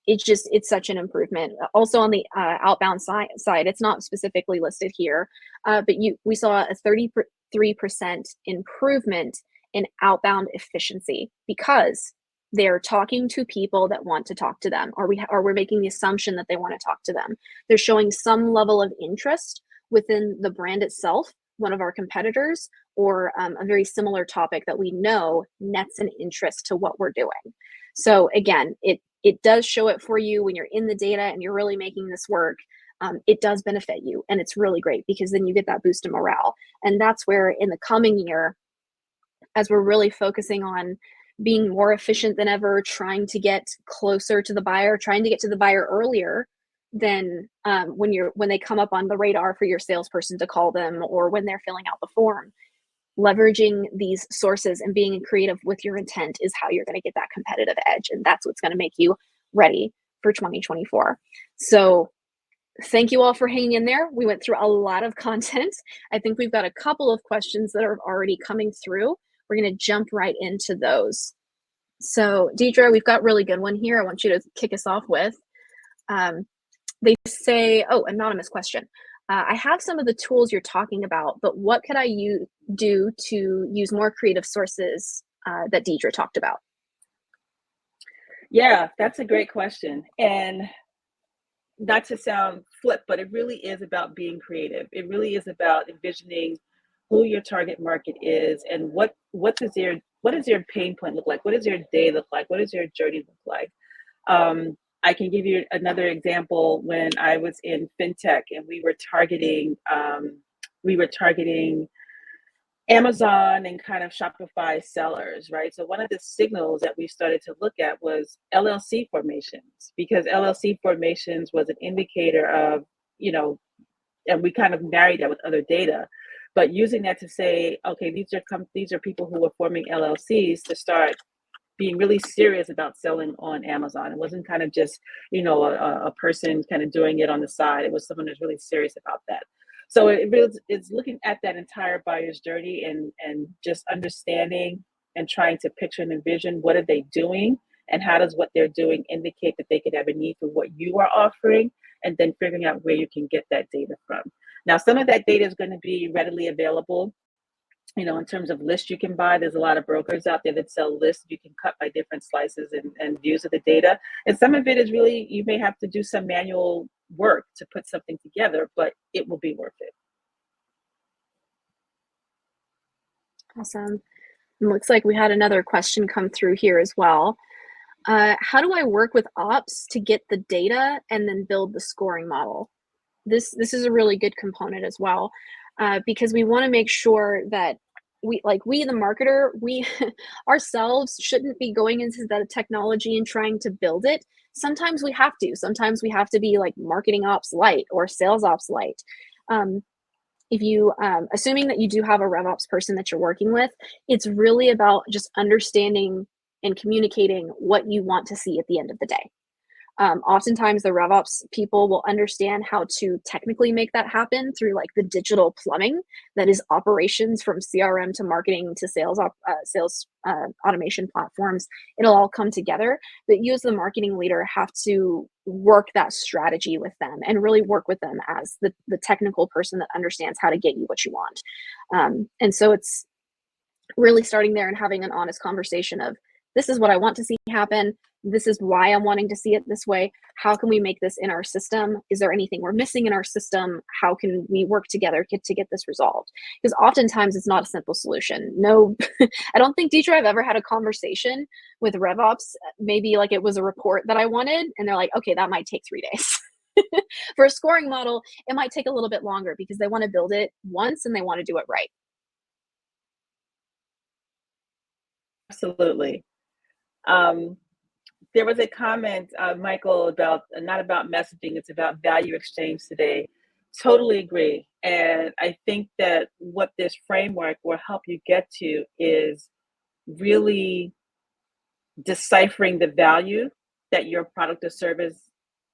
It's such an improvement. Also on the outbound side, it's not specifically listed here, but we saw a 33% improvement in outbound efficiency because they're talking to people that want to talk to them, or we're making the assumption that they want to talk to them. They're showing some level of interest within the brand itself, one of our competitors, or a very similar topic that we know nets an interest to what we're doing. So again, it does show it for you when you're in the data and you're really making this work. It does benefit you, and it's really great because then you get that boost in morale. And that's where in the coming year, as we're really focusing on being more efficient than ever, trying to get closer to the buyer, trying to get to the buyer earlier than when they come up on the radar for your salesperson to call them, or when they're filling out the form. Leveraging these sources and being creative with your intent is how you're going to get that competitive edge. And that's what's going to make you ready for 2024. So thank you all for hanging in there. We went through a lot of content. I think we've got a couple of questions that are already coming through. We're going to jump right into those. So Deidre, we've got a really good one here. I want you to kick us off with. They say, anonymous question. I have some of the tools you're talking about, but what could I do to use more creative sources that Deidre talked about? Yeah, that's a great question. And not to sound flip, but it really is about being creative. It really is about envisioning who your target market is and what does your pain point look like? What does your day look like? What does your journey look like? I can give you another example. When I was in fintech and we were targeting Amazon and kind of Shopify sellers, right? So one of the signals that we started to look at was LLC formations, because LLC formations was an indicator of, and we kind of married that with other data, but using that to say, okay, these are people who are forming LLCs to start being really serious about selling on Amazon. It wasn't kind of just, a person kind of doing it on the side. It was someone who's really serious about that. So it's looking at that entire buyer's journey and just understanding and trying to picture and envision what are they doing and how does what they're doing indicate that they could have a need for what you are offering, and then figuring out where you can get that data from. Now, some of that data is going to be readily available. In terms of lists you can buy, there's a lot of brokers out there that sell lists you can cut by different slices and views of the data. And some of it is really, you may have to do some manual work to put something together, but it will be worth it. Awesome. It looks like we had another question come through here as well. How do I work with ops to get the data and then build the scoring model? This is a really good component as well, because we want to make sure that we the marketer, we ourselves shouldn't be going into the technology and trying to build it. Sometimes we have to be like marketing ops light or sales ops light. If you assuming that you do have a rev ops person that you're working with, it's really about just understanding and communicating what you want to see at the end of the day. Oftentimes the RevOps people will understand how to technically make that happen through like the digital plumbing that is operations from CRM to marketing to sales automation platforms. It'll all come together, but you as the marketing leader have to work that strategy with them and really work with them as the technical person that understands how to get you what you want. And so it's really starting there and having an honest conversation of, this is what I want to see happen. This is why I'm wanting to see it this way. How can we make this in our system? Is there anything we're missing in our system? How can we work together to get this resolved? Because oftentimes it's not a simple solution. No, I don't think, Deidre, I've ever had a conversation with RevOps. Maybe like it was a report that I wanted and they're like, okay, that might take 3 days. For a scoring model, it might take a little bit longer because they want to build it once and they want to do it right. Absolutely. There was a comment, Michael, about not about messaging, it's about value exchange today. Totally agree. And I think that what this framework will help you get to is really deciphering the value that your product or service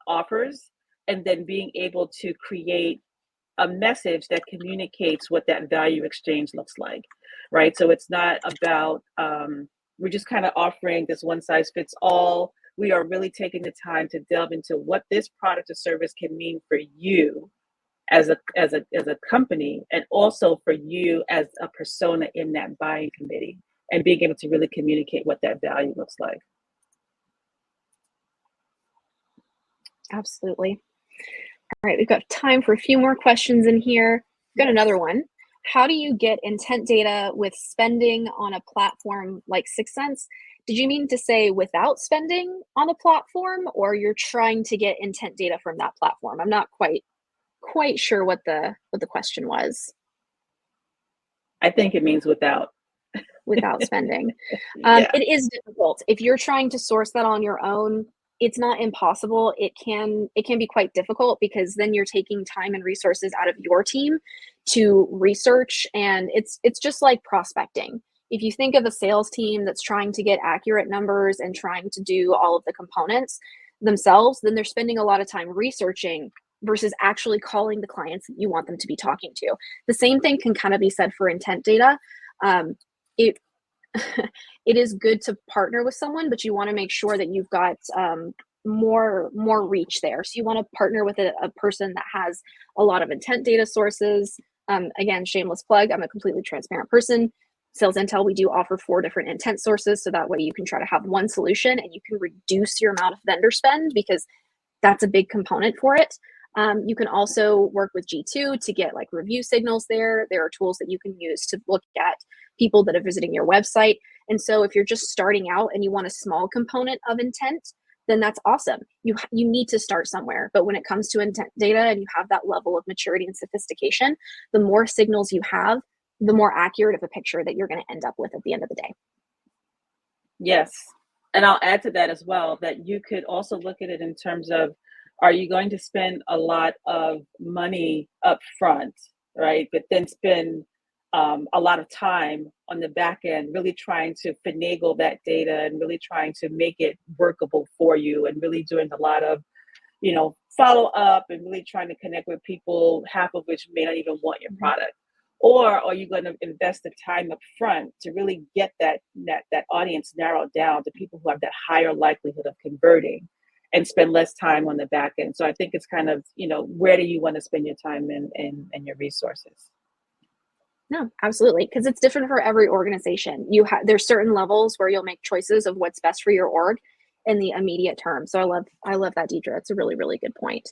offers, and then being able to create a message that communicates what that value exchange looks like, right? So it's not about, we're just kind of offering this one size fits all. We are really taking the time to delve into what this product or service can mean for you as a company, and also for you as a persona in that buying committee, and being able to really communicate what that value looks like. Absolutely. All right, we've got time for a few more questions in here. We've got another one. How do you get intent data with spending on a platform like 6sense? Did you mean to say without spending on a platform, or you're trying to get intent data from that platform? I'm not quite sure what the question was. I think it means without spending. Yeah. It is difficult. If you're trying to source that on your own, it's not impossible. It can be quite difficult, because then you're taking time and resources out of your team to research, and it's just like prospecting. If you think of a sales team that's trying to get accurate numbers and trying to do all of the components themselves, then they're spending a lot of time researching versus actually calling the clients that you want them to be talking to. The same thing can kind of be said for intent data. It is good to partner with someone, but you want to make sure that you've got more reach there. So you want to partner with a person that has a lot of intent data sources. Again, shameless plug, I'm a completely transparent person. Sales Intel, we do offer 4 different intent sources. So that way you can try to have one solution and you can reduce your amount of vendor spend, because that's a big component for it. You can also work with G2 to get like review signals there. There are tools that you can use to look at people that are visiting your website. And so if you're just starting out and you want a small component of intent, then that's awesome. You need to start somewhere. But when it comes to intent data and you have that level of maturity and sophistication, the more signals you have, the more accurate of a picture that you're going to end up with at the end of the day. Yes. And I'll add to that as well, that you could also look at it in terms of, are you going to spend a lot of money up front, right? But then spend a lot of time on the back end, really trying to finagle that data and really trying to make it workable for you, and really doing a lot of, follow up and really trying to connect with people, half of which may not even want your product. Or are you going to invest the time up front to really get that audience narrowed down to people who have that higher likelihood of converting, and spend less time on the back end? So I think it's kind of, where do you want to spend your time and your resources? No, absolutely. Because it's different for every organization. There's certain levels where you'll make choices of what's best for your org in the immediate term. So I love that, Deidre. It's a really, really good point.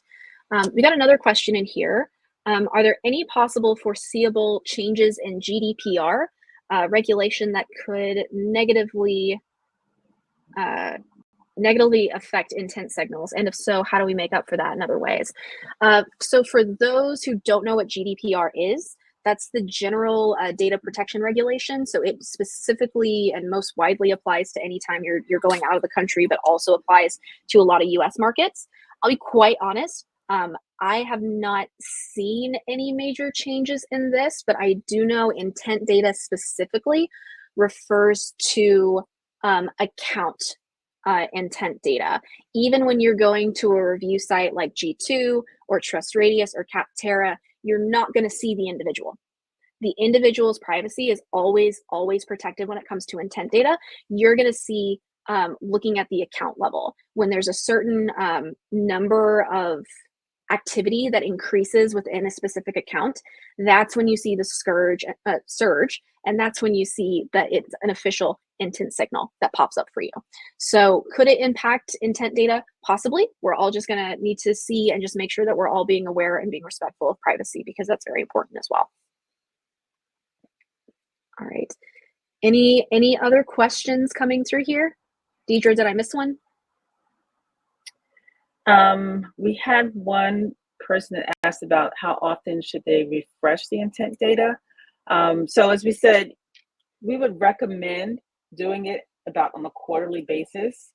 We got another question in here. Are there any possible foreseeable changes in GDPR regulation that could negatively affect intent signals? And if so, how do we make up for that in other ways? So for those who don't know what GDPR is, that's the general data protection regulation. So it specifically and most widely applies to any time you're going out of the country, but also applies to a lot of US markets. I'll be quite honest. I have not seen any major changes in this, but I do know intent data specifically refers to account intent data. Even when you're going to a review site like G2 or TrustRadius or Capterra, you're not going to see the individual. The individual's privacy is always, always protected when it comes to intent data. You're going to see looking at the account level. When there's a certain number of activity that increases within a specific account, that's when you see the surge, and that's when you see that it's an official intent signal that pops up for you. So could it impact intent data? Possibly. We're all just going to need to see and just make sure that we're all being aware and being respectful of privacy, because that's very important as well. All right. Any other questions coming through here? Deidre, did I miss one? We had one person that asked about how often should they refresh the intent data. So as we said, we would recommend doing it about on a quarterly basis.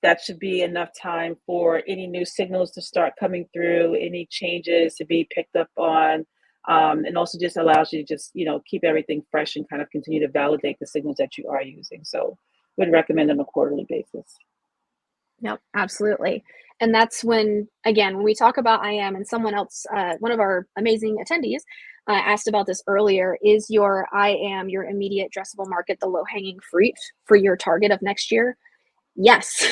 That should be enough time for any new signals to start coming through, any changes to be picked up on, and also just allows you to just, keep everything fresh and kind of continue to validate the signals that you are using. So would recommend on a quarterly basis. Yep, absolutely. And that's when, again, when we talk about IM, and someone else, one of our amazing attendees asked about this earlier, is your IM, your immediate addressable market, the low-hanging fruit for your target of next year? Yes.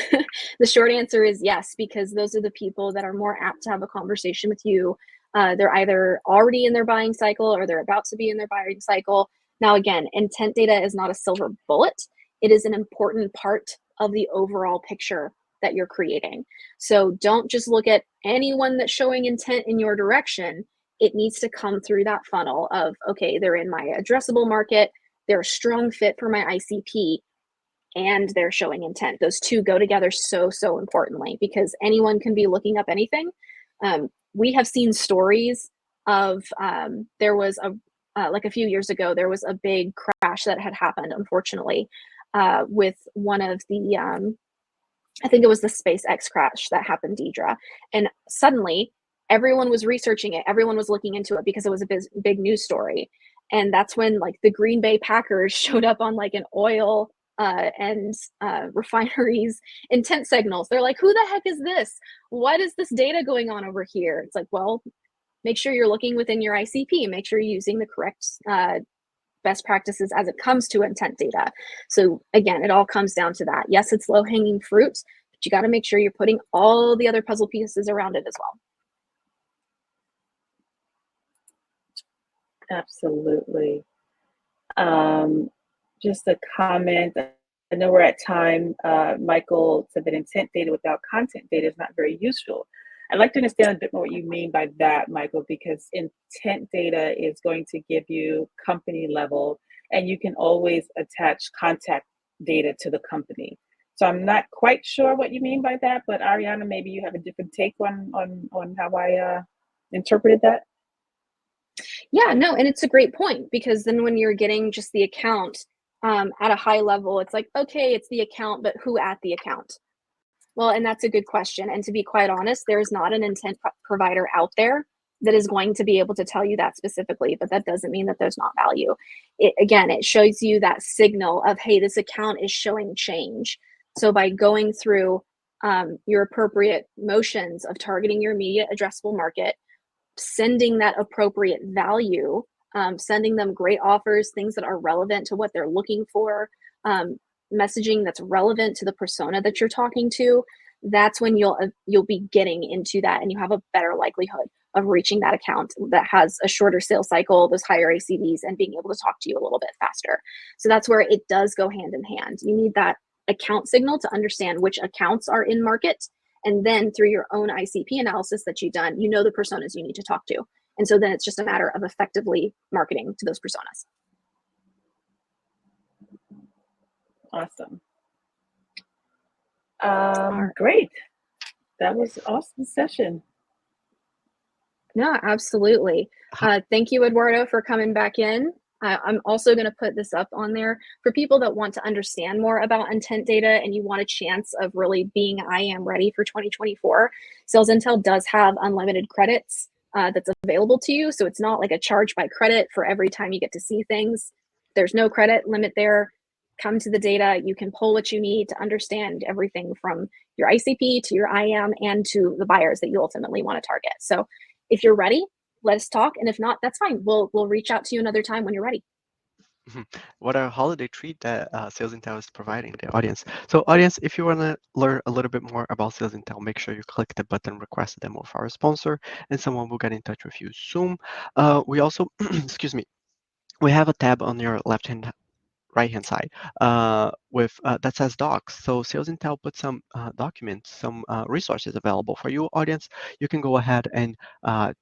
The short answer is yes, because those are the people that are more apt to have a conversation with you. They're either already in their buying cycle or they're about to be in their buying cycle. Now, again, intent data is not a silver bullet. It is an important part of the overall picture that you're creating. So don't just look at anyone that's showing intent in your direction. It needs to come through that funnel of, okay, they're in my addressable market, they're a strong fit for my ICP, and they're showing intent. Those two go together so importantly, because anyone can be looking up anything. We have seen stories of there was like a few years ago, there was a big crash that had happened, unfortunately, with one of the I think it was the SpaceX crash that happened, Deidre. And suddenly everyone was researching it. Everyone was looking into it because it was a big news story. And that's when like the Green Bay Packers showed up on like an oil and refineries intent signals. They're like, who the heck is this? What is this data going on over here? It's like, well, make sure you're looking within your ICP. Make sure you're using the correct best practices as it comes to intent data. So again, it all comes down to that. Yes, it's low-hanging fruit, but you got to make sure you're putting all the other puzzle pieces around it as well. Absolutely. just a comment. I know we're at time. Michael said that intent data without content data is not very useful. I'd like to understand a bit more what you mean by that, Michael, because intent data is going to give you company level, and you can always attach contact data to the company. So I'm not quite sure what you mean by that, but Ariana, maybe you have a different take on how I interpreted that. Yeah, no, and it's a great point, because then when you're getting just the account at a high level, it's like, okay, it's the account, but who at the account? Well, and that's a good question. And to be quite honest, there's not an intent provider out there that is going to be able to tell you that specifically, but that doesn't mean that there's not value. Again, it shows you that signal of, hey, this account is showing change. So by going through your appropriate motions of targeting your immediate addressable market, sending that appropriate value, sending them great offers, things that are relevant to what they're looking for, messaging that's relevant to the persona that you're talking to, that's when you'll be getting into that, and you have a better likelihood of reaching that account that has a shorter sales cycle, those higher ACVs, and being able to talk to you a little bit faster. So that's where it does go hand in hand. You need that account signal to understand which accounts are in market, and then through your own ICP analysis that you've done, you know the personas you need to talk to. And so then it's just a matter of effectively marketing to those personas. Awesome. Great. That was an awesome session. No, absolutely. Thank you, Eduardo, for coming back in. I'm also going to put this up on there for people that want to understand more about intent data and you want a chance of really being IAM ready for 2024. Sales Intel does have unlimited credits that's available to you. So it's not like a charge by credit for every time you get to see things. There's no credit limit there. Come to the data. You can pull what you need to understand everything from your ICP to your IAM and to the buyers that you ultimately want to target. So if you're ready, let us talk. And if not, that's fine. We'll reach out to you another time when you're ready. What a holiday treat that Sales Intel is providing the audience. So audience, if you want to learn a little bit more about Sales Intel, make sure you click the button request a demo of our sponsor, and someone will get in touch with you soon. We also, excuse me, we have a tab on your right-hand side with that says docs. So Sales Intel put some documents, some resources available for you, audience. You can go ahead and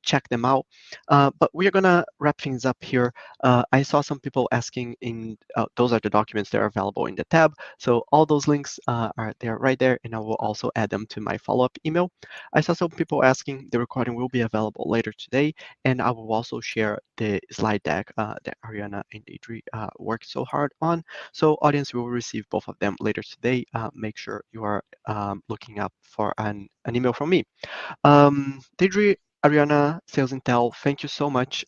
check them out. But we are gonna wrap things up here. I saw some people asking in those are the documents that are available in the tab. So all those links are there right there, and I will also add them to my follow-up email. I saw some people asking. The recording will be available later today, and I will also share the slide deck that Ariana and Adri worked so hard on. So audience will receive both of them later today. Make sure you are looking up for an email from me. Deidre, Ariana, Sales Intel, thank you so much.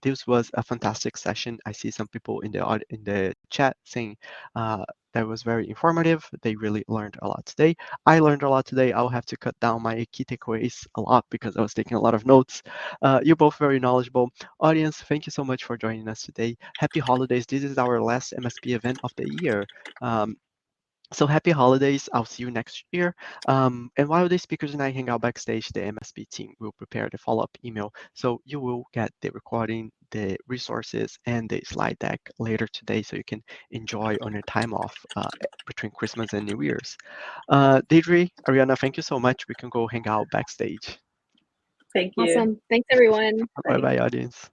This was a fantastic session. I see some people in the chat saying that was very informative. They really learned a lot today. I learned a lot today. I'll have to cut down my key takeaways a lot because I was taking a lot of notes. You're both very knowledgeable. Audience, thank you so much for joining us today. Happy holidays. This is our last MSP event of the year. So happy holidays. I'll see you next year. And while the speakers and I hang out backstage, the MSP team will prepare the follow-up email. So you will get the recording, the resources, and the slide deck later today so you can enjoy on your time off between Christmas and New Year's. Deidre, Ariana, thank you so much. We can go hang out backstage. Thank you. Awesome. Thanks, everyone. Bye-bye, audience.